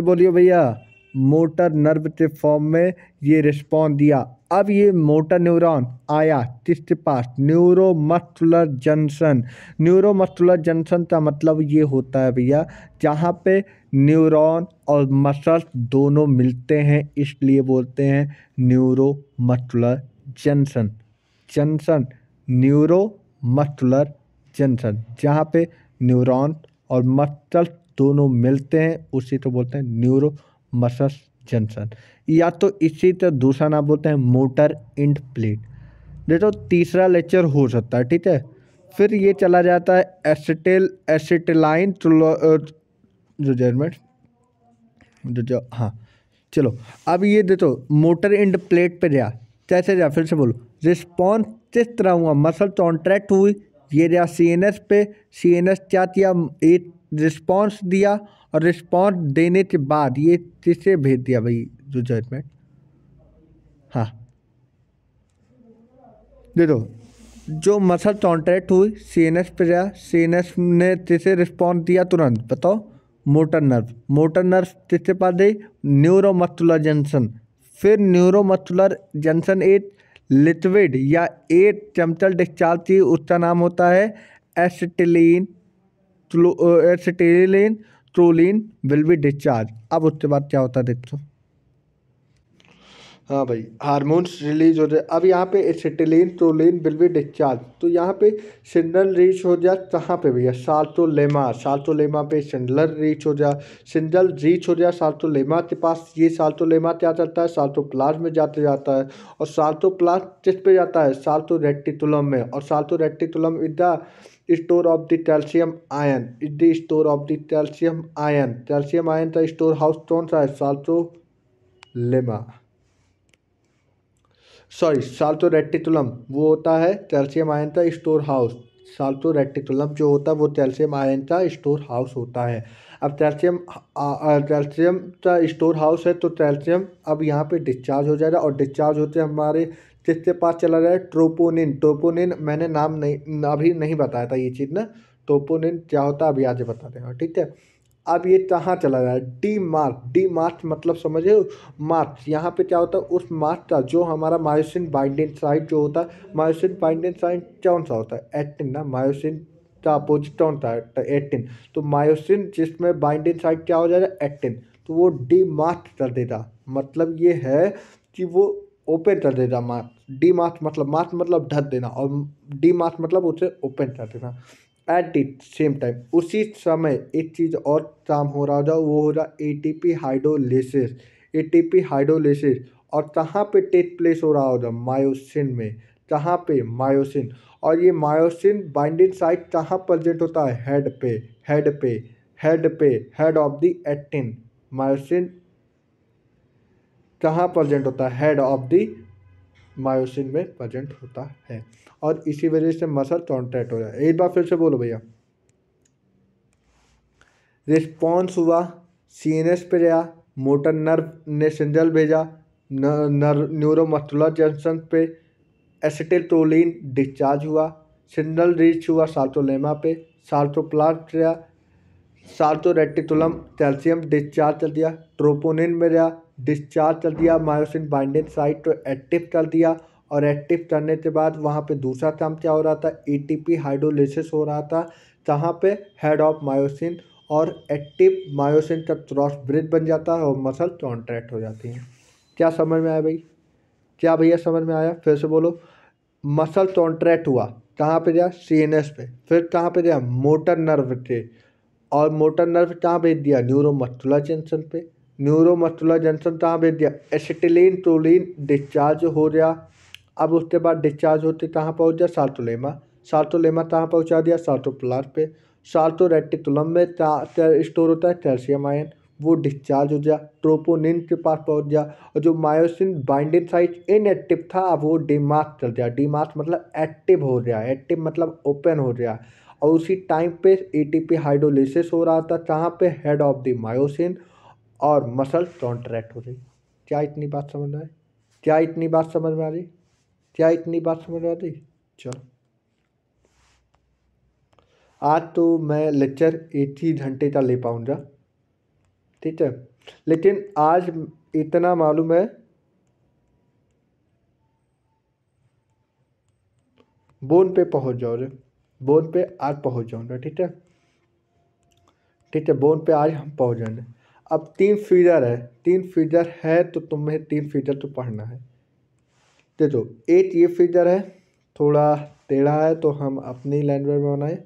Speaker 1: बोलियो भैया, मोटर नर्व के फॉर्म में ये रिस्पॉन्स दिया। अब ये मोटर न्यूरॉन आया किसके पास, न्यूरोमस्कुलर जंक्शन, न्यूरोमस्कुलर जंक्शन का मतलब ये होता है भैया जहाँ पे न्यूरॉन और मसल दोनों मिलते हैं, इसलिए बोलते हैं न्यूरोमस्कुलर जंक्शन, न्यूरोमस्कुलर जंक्शन, जहाँ पे न्यूरॉन और मसल दोनों मिलते हैं उसी को बोलते हैं न्यूरो मसल जंक्शन, या तो इसी तरह दूसरा नाम बोलते हैं मोटर इंड प्लेट। देखो तीसरा लेक्चर हो सकता है, ठीक है, फिर ये चला जाता है एसिटिलाइन जो हाँ चलो, अब ये देखो मोटर इंड प्लेट पे जा, कैसे जा, फिर से बोलो, रिस्पॉन्स किस तरह हुआ, मसल कॉन्ट्रैक्ट हुई, ये जा सीएनएस पे, सीएनएस क्या किया, एक रिस्पॉन्स दिया, और रिस्पॉन्स देने के बाद ये किसे भेज दिया भाई जो जजमेंट। हाँ देखो, जो मसल कॉन्ट्रैक्ट हुई सीएनएस पे गया, सीएनएस ने किसे रिस्पॉन्स दिया तुरंत बताओ, मोटर नर्व, मोटर नर्व किसके पास गई, न्यूरोमस्कुलर जंक्शन, फिर न्यूरोमस्कुलर जंक्शन एक लिक्विड या एक केमिकल डिस्चार्ज की, उसका नाम होता है एसिटिलीन, एसिटिलीन ट्रोलिन विल बी डिस्चार्ज। अब उसके बाद क्या होता है देखो। हाँ भाई, हार्मोन्स रिलीज हो जाए। अब यहाँ पे एसिटिलीन ट्रोलिन विल बी डिस्चार्ज, तो यहाँ पे सिग्नल रीच हो जाए कहाँ पे भैया, साल्टोलेमा, साल्टोलेमा पे सिग्नल रीच हो जाए, सिग्नल रीच हो जाए साल्टोलेमा के पास। ये साल्टोलेमा क्या करता है, साल्टोप्लाज्म में जाते जाता है, और साल्टोप्लाज्म किस पे जाता है, साल्टो रेटिकुलम में, और Salto reticulum is the store of the calcium ion, is the store of the calcium ion. Calcium ion का स्टोर हाउस कौन सा है, साल्टोलेमा, सॉरी साल्टो रेटिकुलम वो होता है कैल्शियम आयन का स्टोर हाउस। साल्टो रेटिकुलम जो होता है वो कैल्शियम आयन का स्टोर हाउस होता है। अब कैल्शियम का स्टोर हाउस है, तो कैल्शियम अब यहाँ पे डिस्चार्ज हो जाएगा, और डिस्चार्ज होते हमारे किसके पास चला जाए, ट्रोपोनिन। ट्रोपोनिन मैंने नाम नहीं अभी नहीं बताया था ये चीज़ ना, ट्रोपोनिन क्या होता है अभी आगे बता देगा, ठीक है। अब ये कहाँ चला गया, डी मार्च, डी मार्च मतलब समझे, मार्च। यहाँ पे क्या होता है, उस मार्च का जो हमारा मायोसिन बाइंडिंग साइट जो होता है, मायोसिन बाइंडिंग साइट कौन सा होता है, एक्टिन ना, मायोसिन का अपोजिट कौन सा है, एक्टिन। तो मायोसिन जिसमें बाइंडिंग साइट क्या हो जाएगा, एक्टिन, तो वो डी मार्च कर देगा। मतलब ये है कि वो ओपन कर देगा मार्च। डी मार्च मतलब, मार्च मतलब ढक देना, और डी मार्च मतलब उसे ओपन कर देना। एट द सेम टाइम उसी समय एक चीज़ और काम हो रहा था, वो हो रहा एटीपी हाइड्रोलिसिस, एटीपी हाइड्रोलिसिस। और कहाँ पे टेक प्लेस हो रहा होगा, मायोसिन में। कहाँ पे, मायोसिन। और ये मायोसिन बाइंडिंग साइट कहाँ प्रेजेंट होता है, हेड पे, हेड पे, हेड पे, head of the actin. Myosin कहाँ प्रेजेंट होता है, हेड ऑफ द मायोसिन में प्रेजेंट होता है, और इसी वजह से मसल कॉन्ट्रैक्ट हो जाए। एक बार फिर से बोलो भैया, रिस्पॉन्स हुआ, सीएनएस पे गया, मोटर नर्व ने सिग्नल भेजा, न्यूरोमस्कुलर जंक्शन पे एसिटिलकोलिन डिस्चार्ज हुआ, सिग्नल रीच हुआ साल्टोलेमा पे, साल्टोप्लास्ट गया, साल्टो रेटिकुलम कैल्शियम डिस्चार्ज कर दिया, ट्रोपोनिन में गया, डिस्चार्ज कर दिया, मायोसिन बाइंडिंग साइट को एक्टिव कर दिया, और एक्टिव करने के बाद वहाँ पे दूसरा काम क्या हो रहा था, एटीपी हाइड्रोलिसिस हो रहा था, जहाँ पे हेड ऑफ मायोसिन और एक्टिव मायोसिन का क्रॉस ब्रिज बन जाता है, और मसल कॉन्ट्रैक्ट हो जाती है। क्या समझ में आया भाई, क्या भैया समझ में आया, फिर से बोलो। मसल कॉन्ट्रैक्ट हुआ, कहाँ पे गया, सीएनएस पे, फिर कहाँ पे गया, मोटर नर्व पे, और मोटर नर्व कहाँ भेज दिया, न्यूरोमस्कुलर जंक्शन पे, न्यूरोमस्कुलर जंक्शन कहाँ भेज दिया, एसिटिलीन ट्रोलिन डिस्चार्ज हो गया। अब उसके बाद डिस्चार्ज होते कहाँ पहुँच गया, साल्टोलेमा, साल्टोलेमा कहाँ पहुँचा दिया, साल्टोप्लास्ट पे, साल्टो रेटिकुलम में स्टोर होता है कैल्शियम आयन, वो डिस्चार्ज हो गया, ट्रोपोनिन के पास पहुँच गया, और जो मायोसिन बाइंडिंग साइट इनएक्टिव था अब वो डीमार्क कर दिया। डीमार्क मतलब एक्टिव हो गया, एक्टिव मतलब ओपन हो गया, और उसी टाइम पे एटीपी हाइड्रोलिसिस हो रहा था, कहाँ पे, हेड ऑफ द मायोसिन, और मसल कॉन्ट्रैक्ट हो रही। क्या इतनी बात समझ में आई, क्या इतनी बात समझ में आ रही, क्या इतनी बात समझ में आ रही। चलो, आज तो मैं लेक्चर एक ही घंटे का ले पाऊँगा, ठीक है, लेकिन आज इतना मालूम है, बोन पे पहुंच जाओ रे, बोन पे आज पहुंच जाऊंगा, ठीक है, ठीक है, बोन पे आज हम पहुंच जाएंगे। अब तीन फीचर है, तीन फीचर है, तो तुम्हें तीन फीचर तो पढ़ना है। देखो, एक ये फीचर है, थोड़ा टेढ़ा है, तो हम अपनी लैंग्वेज में बनाए।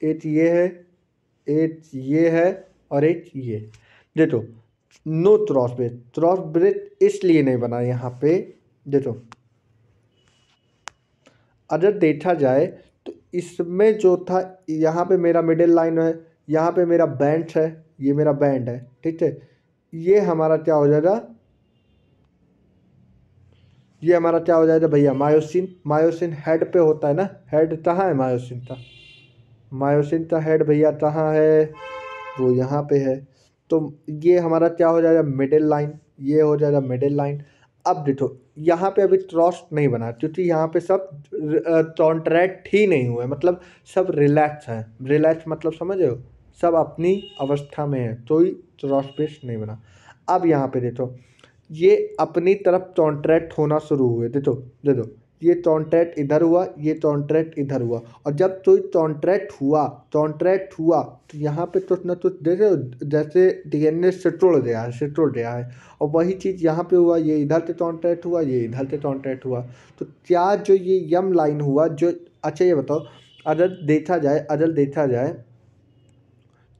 Speaker 1: एक ये है, एक ये है, और एक ये। देखो, no cross bridge, cross bridge इसलिए नहीं बना यहाँ पे। देखो, अगर देखा जाए तो इसमें जो था, यहाँ पे मेरा मिडिल लाइन है, यहाँ पे मेरा बैंड है, ये मेरा बैंड है, ठीक है। ये हमारा क्या हो जाएगा, ये हमारा क्या हो जाएगा भैया, मायोसिन। मायोसिन हेड पे होता है ना, हेड कहाँ है मायोसिन का, मायोसिन का हेड भैया कहाँ है, वो यहाँ पे है। तो ये हमारा क्या हो जाएगा, मिडिल लाइन, ये हो जाएगा मिडिल लाइन। अब देखो यहाँ पे अभी क्रॉस नहीं बना क्योंकि यहाँ पे सब कॉन्ट्रैक्ट ही नहीं हुआ है, मतलब सब रिलैक्स है। रिलैक्स मतलब समझ रहे हो, सब अपनी अवस्था में है, कोई क्रॉस बेस नहीं बना। अब यहाँ पे देखो ये अपनी तरफ कॉन्ट्रैक्ट होना शुरू हुए, देखो देखो ये कॉन्ट्रैक्ट इधर हुआ, ये कॉन्ट्रैक्ट इधर हुआ, और जब कोई कॉन्ट्रैक्ट हुआ तो यहाँ पे कुछ ना कुछ देखो जैसे डीएनए सिकुड़ गया है, और वही चीज़ यहाँ पे हुआ, ये इधर से कॉन्ट्रैक्ट हुआ, ये इधर से कॉन्ट्रैक्ट हुआ। तो क्या जो ये यम लाइन हुआ जो, अच्छा ये बताओ, अगर देखा जाए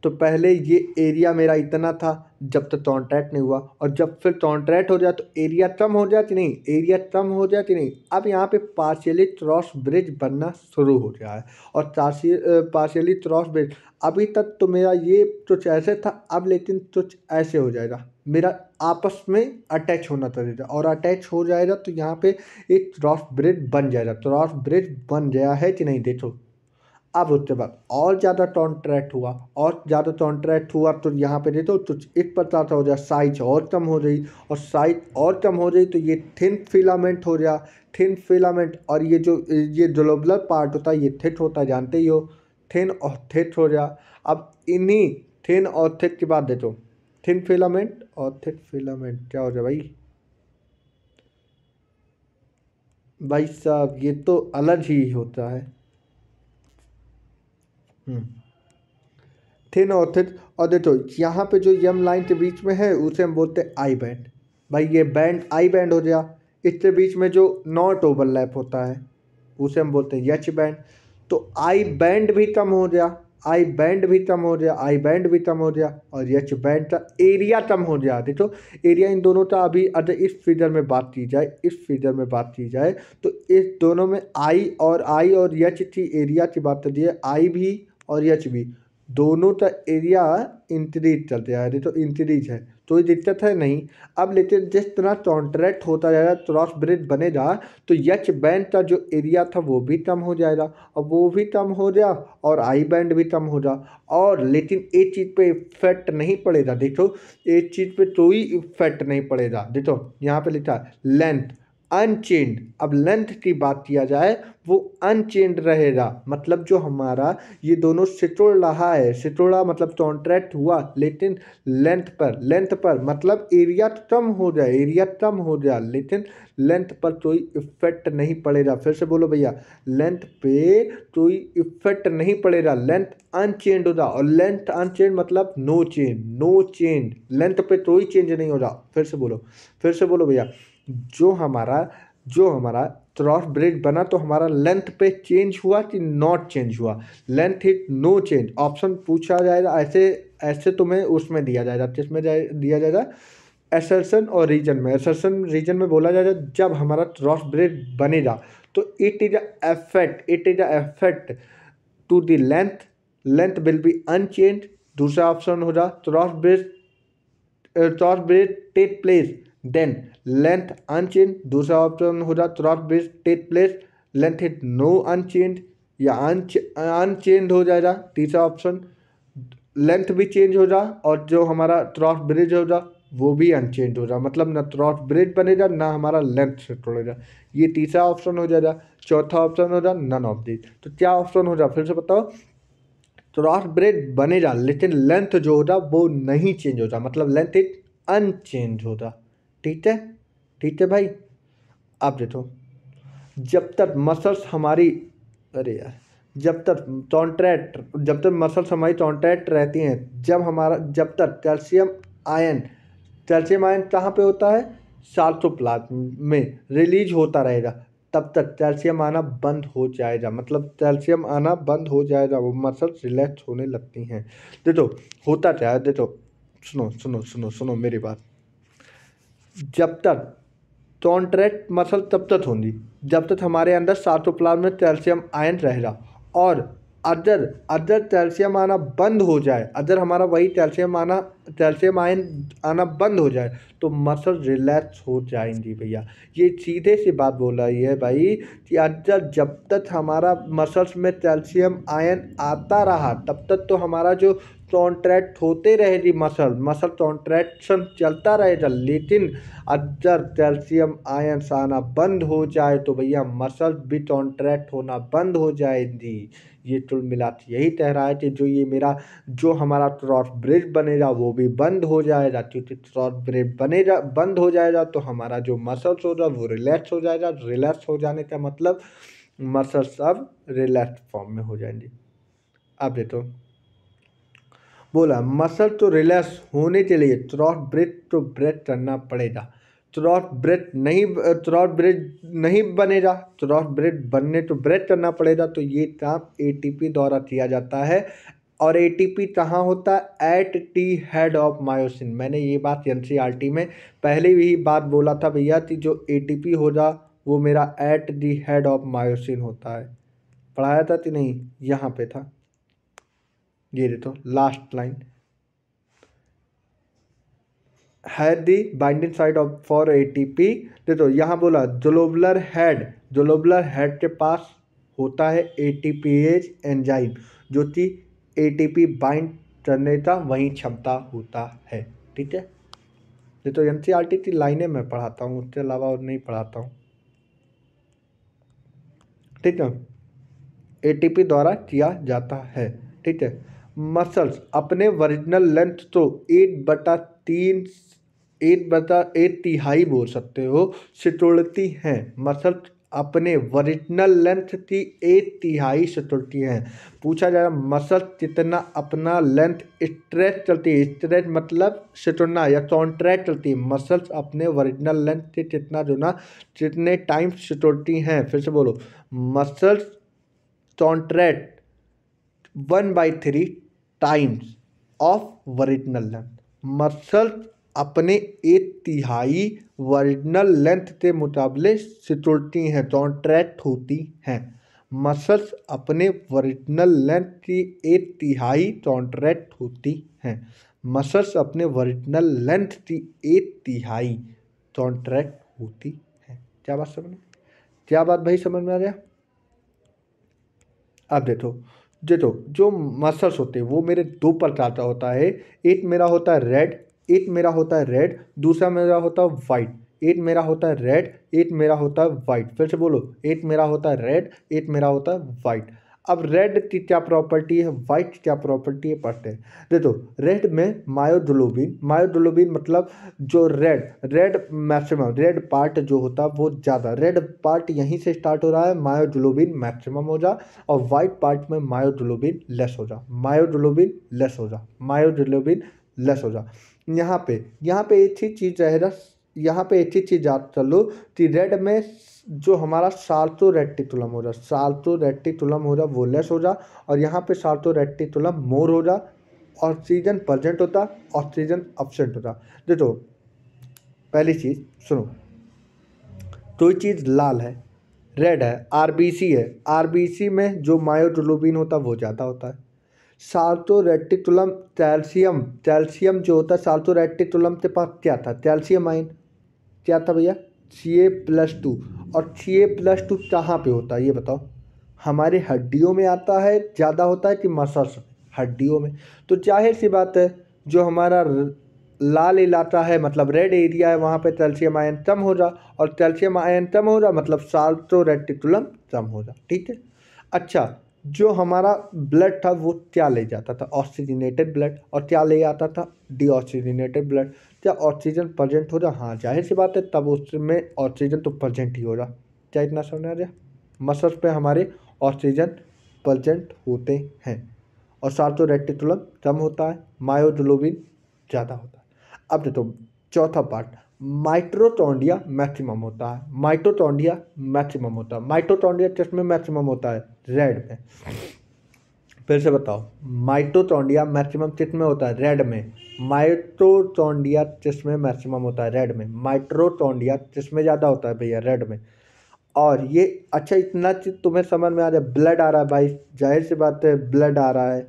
Speaker 1: तो पहले ये एरिया मेरा इतना था जब तक कॉन्ट्रैक्ट नहीं हुआ, और जब फिर कॉन्ट्रैक्ट हो जाए तो एरिया कम हो जाए कि नहीं, एरिया कम हो जाए कि नहीं। अब यहाँ पे पार्शियली क्रॉस ब्रिज बनना शुरू हो गया है, और पार्शियली क्रॉस ब्रिज अभी तक तो मेरा ये कुछ ऐसे था, अब लेकिन कुछ ऐसे हो जाएगा, मेरा आपस में अटैच होना चाहिए, और अटैच हो जाएगा तो यहाँ पे एक क्रॉस ब्रिज बन जाएगा। क्रॉस ब्रिज बन गया है कि नहीं देखो। अब उसके बाद और ज़्यादा कॉन्ट्रैक्ट हुआ, और ज़्यादा कॉन्ट्रैक्ट हुआ तो यहाँ पे देखो तो एक प्रकार हो जाए, साइज और कम हो रही, और साइज और कम हो रही तो ये थिन फिलामेंट हो गया, थिन फिलामेंट। और ये जो ये ग्लोबुलर पार्ट होता है ये थिक होता है, जानते ही हो, थिन और थिक हो गया। अब इन्हीं थिन और थिक की बात देखो, थिन फिलामेंट और थिक फिलामेंट क्या हो जाए भाई, भाई साहब ये तो अलग ही होता है। थिन और थिक, और देखो यहाँ पे जो यम लाइन के बीच में है उसे हम बोलते हैं आई बैंड। भाई ये बैंड आई बैंड हो गया, इसके बीच में जो नॉट ओवरलैप होता है उसे हम बोलते हैं एच बैंड। तो आई बैंड भी कम हो गया, आई बैंड भी कम हो गया, आई बैंड भी कम हो गया, और एच बैंड का एरिया कम हो गया। देखो एरिया इन दोनों का अभी अगर इस फिगर में बात की जाए, इस फिगर में बात की जाए तो इस दोनों में आई और एच की एरिया की बात कर दी है, आई भी और एच भी दोनों का एरिया इंक्रीज चलते आ रहे, तो इंक्रीज है, कोई दिक्कत है नहीं। अब लेकिन जिस तरह कॉन्ट्रैक्ट होता जाएगा, क्रॉस ब्रिज बनेगा, तो एच बैंड का जो एरिया था वो भी कम हो जाएगा, और वो भी कम हो गया, और आई बैंड भी कम हो जा। और लेकिन एक चीज़ पे इफेक्ट नहीं पड़ेगा, देखो एक चीज़ पे कोई इफेक्ट नहीं पड़ेगा। देखो यहाँ पे लिखा है लेंथ अनचेंड। अब लेंथ की बात किया जाए वो अनचेंड रहेगा, मतलब जो हमारा ये दोनों सिकुड़ रहा है, सिकुड़ा मतलब कॉन्ट्रैक्ट हुआ, लेकिन लेंथ पर मतलब एरिया कम हो जाए, एरिया कम हो जाए, लेकिन लेंथ पर कोई इफेक्ट नहीं पड़ेगा। फिर से बोलो भैया, लेंथ पे कोई इफेक्ट नहीं पड़ेगा, लेंथ अनचेंज होगा। और लेंथ अनचेंज मतलब no change, no change, length पे कोई चेंज नहीं होगा। फिर से बोलो भैया, जो हमारा क्रॉस ब्रिज बना तो हमारा लेंथ पे चेंज हुआ कि नॉट चेंज हुआ, length is no change. Option पूछा जाएगा ऐसे, ऐसे तुम्हें उसमें दिया जाएगा, किसमें दिया जाएगा, असर्शन और रीजन में। असर्शन रीजन में बोला जाएगा जब हमारा क्रॉस ब्रिज बनेगा तो it is affect to the length will be unchange. दूसरा ऑप्शन होगा cross bridge take place then length unchange. दूसरा ऑप्शन होगा cross bridge take place length is no unchange, या अनचेंज हो जाएगा। तीसरा ऑप्शन लेंथ भी चेंज हो जा, और जो हमारा क्रॉस ब्रिज होगा वो भी अनचेंज हो जा, मतलब ना क्रॉस ब्रिज बनेगा ना हमारा लेंथ से तोड़ेगा। ये तीसरा ऑप्शन हो जाएगा। चौथा ऑप्शन हो जा नन ऑफ दिस। तो क्या ऑप्शन हो जा, फिर से बताओ, क्रॉस ब्रिज बनेगा लेकिन लेंथ जो होगा वो नहीं चेंज होता, मतलब लेंथ इज अनचेंज होता। ठीक है, ठीक है भाई। अब देखो, जब तक मसल्स हमारी, अरे यार, जब तक मसल्स हमारी कॉन्ट्रैक्ट रहती हैं, जब तक कैल्शियम आयन कहाँ पे होता है, साइटोप्लाज्म में रिलीज होता रहेगा, तब तक कैल्शियम आना बंद हो जाएगा, मतलब कैल्शियम आना बंद हो जाएगा, वो मसल्स रिलैक्स होने लगती हैं। देखो होता क्या है, देखो सुनो सुनो सुनो सुनो मेरी बात। जब तक कॉन्ट्रैक्ट मसल तब तक होंगी जब तक हमारे अंदर साइटोप्लाज्म में कैल्शियम आयन रहेगा, और अदर अदर कैल्शियम आना बंद हो जाए, अदर हमारा वही कैल्शियम आयन आना बंद हो जाए तो मसल रिलैक्स हो जाएंगी भैया। ये सीधे सी बात बोल रही है भाई कि अदर जब तक हमारा मसल्स में कैल्शियम आयन आता रहा तब तक तो हमारा जो कॉन्ट्रैक्ट होते रहेगी मसल कॉन्ट्रैक्शन चलता रहेगा, लेकिन अगर कैल्शियम आयन आना बंद हो जाए तो भैया मसल भी कॉन्ट्रैक्ट होना बंद हो जाएगी। ये कुल मिला के यही कह रहा है कि जो हमारा क्रॉस ब्रिज बनेगा वो भी बंद हो जाएगा, क्योंकि क्रॉस ब्रिज बनेगा बंद हो जाएगा तो हमारा जो मसल्स होगा वो रिलैक्स हो जाएगा। रिलैक्स हो जाने का मतलब मसल्स अब रिलैक्स फॉर्म में हो जाएंगे। अब देखो बोला मसल तो रिलैक्स होने के लिए क्रॉस ब्रिज तो ब्रेथ करना पड़ेगा। क्रॉस ब्रिज नहीं बनेगा, क्रॉस ब्रिज बनने तो ब्रेथ करना पड़ेगा। तो ये काम एटीपी द्वारा किया जाता है। और एटीपी कहाँ होता है? At T head of myosin. मैंने ये बात एनसीईआरटी में पहले भी बात बोला था भैया कि जो एटीपी होगा वो मेरा at the head of myosin होता है। पढ़ाया था कि नहीं? यहाँ पे था, ये देखो लास्ट लाइन, है the binding side of for ATP. देखो यहाँ बोला ग्लोबुलर हेड के पास होता है एटीपीएज एंजाइम, जो कि एटीपी बाइंड करने का वही क्षमता होता है। ठीक है, ये तो एनसीईआरटी की लाइनें मैं पढ़ाता हूँ, उसके अलावा और नहीं पढ़ाता हूँ। ठीक है, एटीपी द्वारा किया जाता है। ठीक है, मसल्स अपने ओरिजिनल लेंथ तो 1/3 बोल सकते हो सिकुड़ती हैं। मसल्स अपने ओरिजिनल लेंथ की 1/3 सिकुड़ती हैं। पूछा जाए मसल कितना अपना लेंथ स्ट्रेच चलती है, स्ट्रेच मतलब सिकुड़ना या कॉन्ट्रैक्ट चलती है। मसल्स अपने ओरिजिनल लेंथ से कितने टाइम सिकुड़ती हैं? फिर से बोलो, muscles contract 1/3 times of original length. Muscle अपने 1/3 ओरिजिनल लेंथ के मुकाबले सिकुड़ती हैं, कॉन्ट्रैक्ट होती हैं। मसल्स अपने ओरिजिनल लेंथ की 1/3 कॉन्ट्रैक्ट होती हैं। मसल्स अपने ओरिजिनल लेंथ की 1/3 कॉन्ट्रैक्ट होती हैं। क्या बात समझ में? क्या बात भाई समझ में आ गया? अब देखो जो मसल्स होते हैं वो मेरे दो प्रकार का होता है। एक मेरा होता है रेड, दूसरा मेरा होता है वाइट। एक मेरा होता है रेड, एक मेरा होता है वाइट। फिर से बोलो, एक मेरा होता है रेड, एक मेरा होता है वाइट। अब रेड की क्या प्रॉपर्टी है, वाइट की क्या प्रॉपर्टी है, पढ़ते हैं। देखो रेड में मायोग्लोबिन मतलब जो रेड मैक्सिमम, रेड पार्ट जो होता है वो ज़्यादा, रेड पार्ट यहीं से स्टार्ट हो रहा है, मायोग्लोबिन मैक्सिमम हो जा, और वाइट पार्ट में मायोग्लोबिन लेस हो जा। यहाँ पे एक ही चीज़ रहेगा, यहाँ पे एक ही चीज़ याद कर लो कि रेड में जो हमारा साल्टो रेटिकुलम हो जा वो लेस हो जा, और यहाँ पे साल्टो रेटिकुलम मोर हो जा। ऑक्सीजन प्रेजेंट होता, ऑक्सीजन एब्सेंट होता। देखो पहली चीज़ सुनो, कोई चीज़ लाल है, रेड है, आरबीसी है, आरबीसी में जो मायोग्लोबिन होता है वो ज़्यादा होता है। साल्टो रेटिकुलम कैल्शियम जो होता है, साल्टो रेटिकुलम के पास क्या था? Calcium ion. क्या था भैया? Ca+2। और Ca+2 कहाँ पे होता है ये बताओ? हमारे हड्डियों में आता है, ज़्यादा होता है कि मसल्स? हड्डियों में। तो जाहिर सी बात है जो हमारा लाल इलाका है मतलब रेड एरिया है, वहाँ पे कैल्शियम आयन कम हो जा, और कैल्शियम आयन कम हो जा मतलब साल्टो रेटिकुलम कम हो जा। ठीक है, अच्छा जो हमारा ब्लड था वो क्या ले जाता था? Oxygenated blood. और क्या ले आता था? Deoxygenated blood. क्या ऑक्सीजन प्रेजेंट हो रहा? हाँ जाहिर सी बात है, तब उसमें ऑक्सीजन तो प्रेजेंट ही हो रहा। क्या इतना समझ आ रहा? मसल्स पे हमारे ऑक्सीजन प्रेजेंट होते हैं, और साल्टो रेटिकुलम कम होता है, मायोग्लोबिन ज़्यादा होता है। अब देखो चौथा पार्ट, माइटोकॉन्ड्रिया मैक्सिमम होता है। माइटोकॉन्ड्रिया किसमें मैक्सिमम होता है? रेड में। फिर से बताओ, माइटोकॉन्ड्रिया मैक्सिमम किसमें होता है? रेड में। माइटोकॉन्ड्रिया किसमें मैक्सिमम होता है? रेड में। माइटोकॉन्ड्रिया किसमें ज़्यादा होता है भैया? रेड में। और ये अच्छा इतना चीज़ तुम्हें समझ में आ जाए, ब्लड आ रहा है भाई, जाहिर सी बात है ब्लड आ रहा है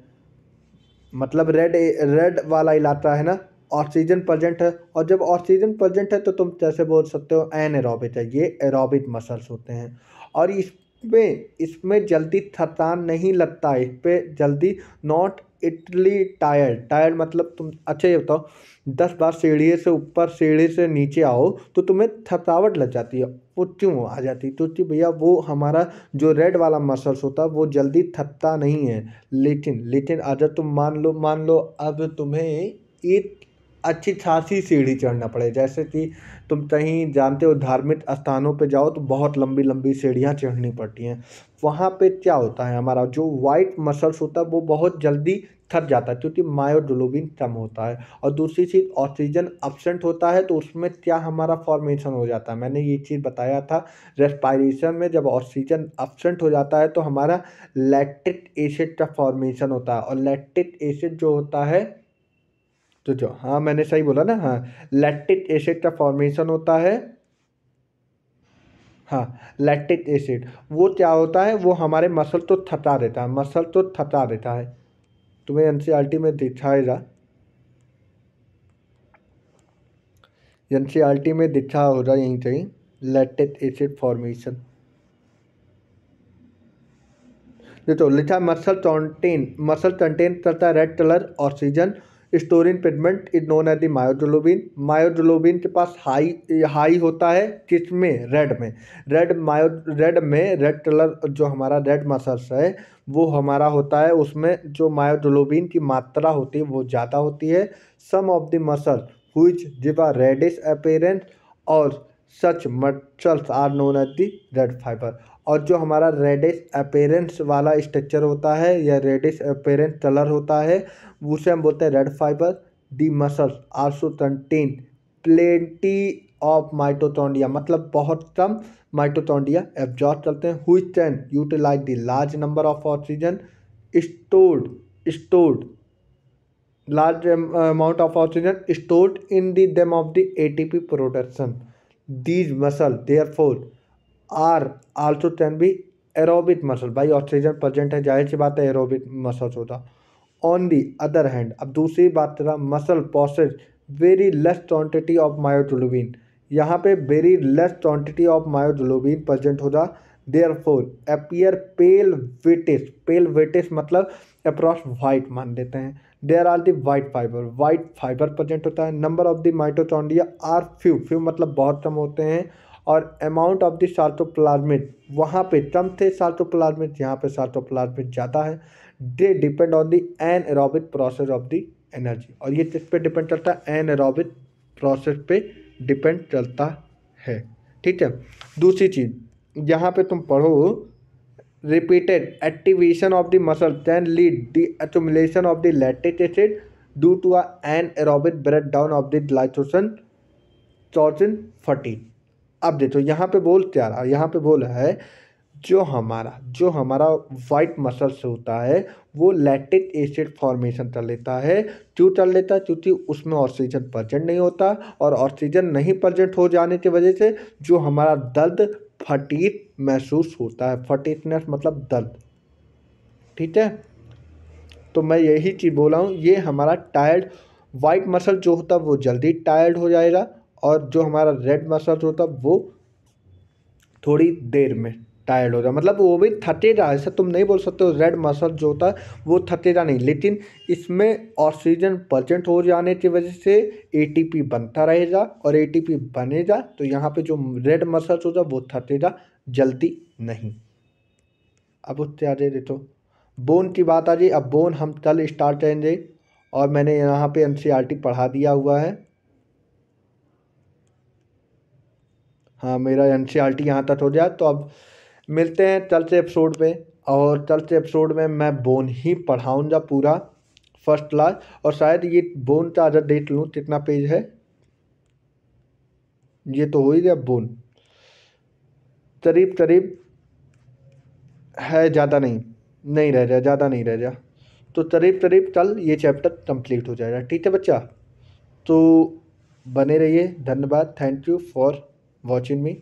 Speaker 1: मतलब रेड वाला इलाका है ना, ऑक्सीजन प्रेजेंट है। और जब ऑक्सीजन प्रेजेंट है तो तुम कैसे बोल सकते हो एनएरोबिक है? ये एरोबिक मसल्स होते हैं। और इस इसमें जल्दी थकान नहीं लगता है, इस पे जल्दी नॉट इटली टायर्ड। टायर्ड मतलब तुम अच्छा ये बताओ, 10 बार सीढ़ी से ऊपर सीढ़ी से नीचे आओ तो तुम्हें थकावट लग जाती है, वो क्यों आ जाती है? क्योंकि भैया वो हमारा जो रेड वाला मसल्स होता है वो जल्दी थकता नहीं है। लेकिन लेकिन अगर तुम मान लो अब तुम्हें एक अच्छी खासी सीढ़ी चढ़ना पड़े, जैसे कि तुम कहीं जानते हो धार्मिक स्थानों पे जाओ तो बहुत लंबी लंबी सीढ़ियाँ चढ़नी पड़ती हैं। वहाँ पे क्या होता है, हमारा जो वाइट मसल्स होता है वो बहुत जल्दी थक जाता है क्योंकि मायोग्लोबिन कम होता है। और दूसरी चीज़ ऑक्सीजन अब्सेंट होता है तो उसमें क्या हमारा फॉर्मेशन हो जाता है, मैंने ये चीज़ बताया था रेस्पायरेशन में। जब ऑक्सीजन अब्सेंट हो जाता है तो हमारा लैक्टिक एसिड का फॉर्मेशन होता है, और लैक्टिक एसिड जो होता है तो जो हाँ मैंने सही बोला ना, हाँ लैक्टिक एसिड का फॉर्मेशन होता है। हाँ लैक्टिक एसिड वो क्या होता है, वो हमारे मसल तो थका देता है, मसल तो थका देता है। तुम्हें एनसीईआरटी में दिखाएगा, एनसीईआरटी में दिखा होगा यहीं कहीं लैक्टिक एसिड फॉर्मेशन। देखो लिखा मसल कंटेन करता है red colour oxygen storing pigment is known as the myoglobin. Myoglobin के पास हाई हाई होता है किसमें, रेड में। रेड में रेड कलर जो हमारा रेड मसल्स है वो हमारा होता है, उसमें जो मायोग्लोबिन की मात्रा होती है वो ज़्यादा होती है। Some of the muscle which give a reddish appearance और such muscles are known as the red fibre. और जो हमारा रेडिश अपीयरेंस वाला स्ट्रक्चर होता है या रेडिश अपीयरेंस कलर होता है उसे हम बोलते हैं red fibre. The muscles also contain plenty of mitochondria, मतलब बहुत कम माइटोकॉन्ड्रिया एब्जॉर्ब करते हैं, which can utilise the large number of oxygen stored large amount of oxygen stored in the them of the ATP production. These muscle therefore are also can be aerobic muscle, भाई oxygen present है जाहिर सी बात है aerobic muscles होता। On the other hand अब दूसरी बात करा, muscle possess very less quantity of myoglobin, यहाँ पे very less quantity of myoglobin present होता। There for appear pale whitish मतलब अप्रॉक्स वाइट मान देते हैं। There are the white fibre present होता है। Number of the mitochondria are few मतलब बहुत कम होते हैं। और अमाउंट ऑफ द साइटोप्लाज्मिड वहाँ पे कम थे साइटोप्लाज्मिड, यहाँ पे साइटोप्लाज्मिड ज़्यादा है। They depend on the anaerobic process of the energy, और ये किस पे डिपेंड करता है, एनएरोबिक प्रोसेस पे डिपेंड करता है। ठीक है, दूसरी चीज़ यहाँ पे तुम पढ़ो repeated activation of the muscle can lead the accumulation of the lactic acid due to a anaerobic breakdown of the glycogen toxin fatigue। अब देखो यहाँ पे बोल क्या रहा है, यहाँ पे बोल है जो हमारा वाइट मसल्स होता है वो लैक्टिक एसिड फॉर्मेशन कर लेता है। क्यों कर लेता है, क्योंकि उसमें ऑक्सीजन प्रेजेंट नहीं होता, और ऑक्सीजन नहीं प्रेजेंट हो जाने की वजह से जो हमारा दर्द फटीग महसूस होता है, फटीगनेस मतलब दर्द। ठीक है, तो मैं यही चीज़ बोला हूँ, ये हमारा टायर्ड वाइट मसल जो होता है वो जल्दी टायर्ड हो जाएगा, और जो हमारा रेड मसल होता है वो थोड़ी देर में टायर्ड हो जाए, मतलब वो भी थकेगा। ऐसा तुम नहीं बोल सकते हो रेड मसल जो होता है वो थकेगा नहीं, लेकिन इसमें ऑक्सीजन प्रेजेंट हो जाने की वजह से एटीपी बनता रहेगा, और एटीपी बनेगा तो यहाँ पे जो रेड मसल्स होता है वो थकेगा जल्दी नहीं। अब उससे आगे देखो बोन की बात आ गई। अब बोन हम कल स्टार्ट करेंगे, और मैंने यहाँ पे एनसीईआरटी पढ़ा दिया हुआ है। हाँ मेरा एनसीईआरटी यहाँ तक हो गया, तो अब मिलते हैं चलते एपिसोड पे, और चलते एपिसोड में मैं बोन ही पढ़ाऊँगा पूरा फर्स्ट क्लास। और शायद ये बोन का अगर देख लूँ कितना पेज है, ये तो हो ही गया बोन, करीब करीब है, ज़्यादा नहीं, नहीं रह गया, ज़्यादा नहीं रह गया, तो करीब करीब कल ये चैप्टर कंप्लीट हो जाएगा। ठीक है बच्चा, तो बने रहिए, धन्यवाद, thank you for watching me.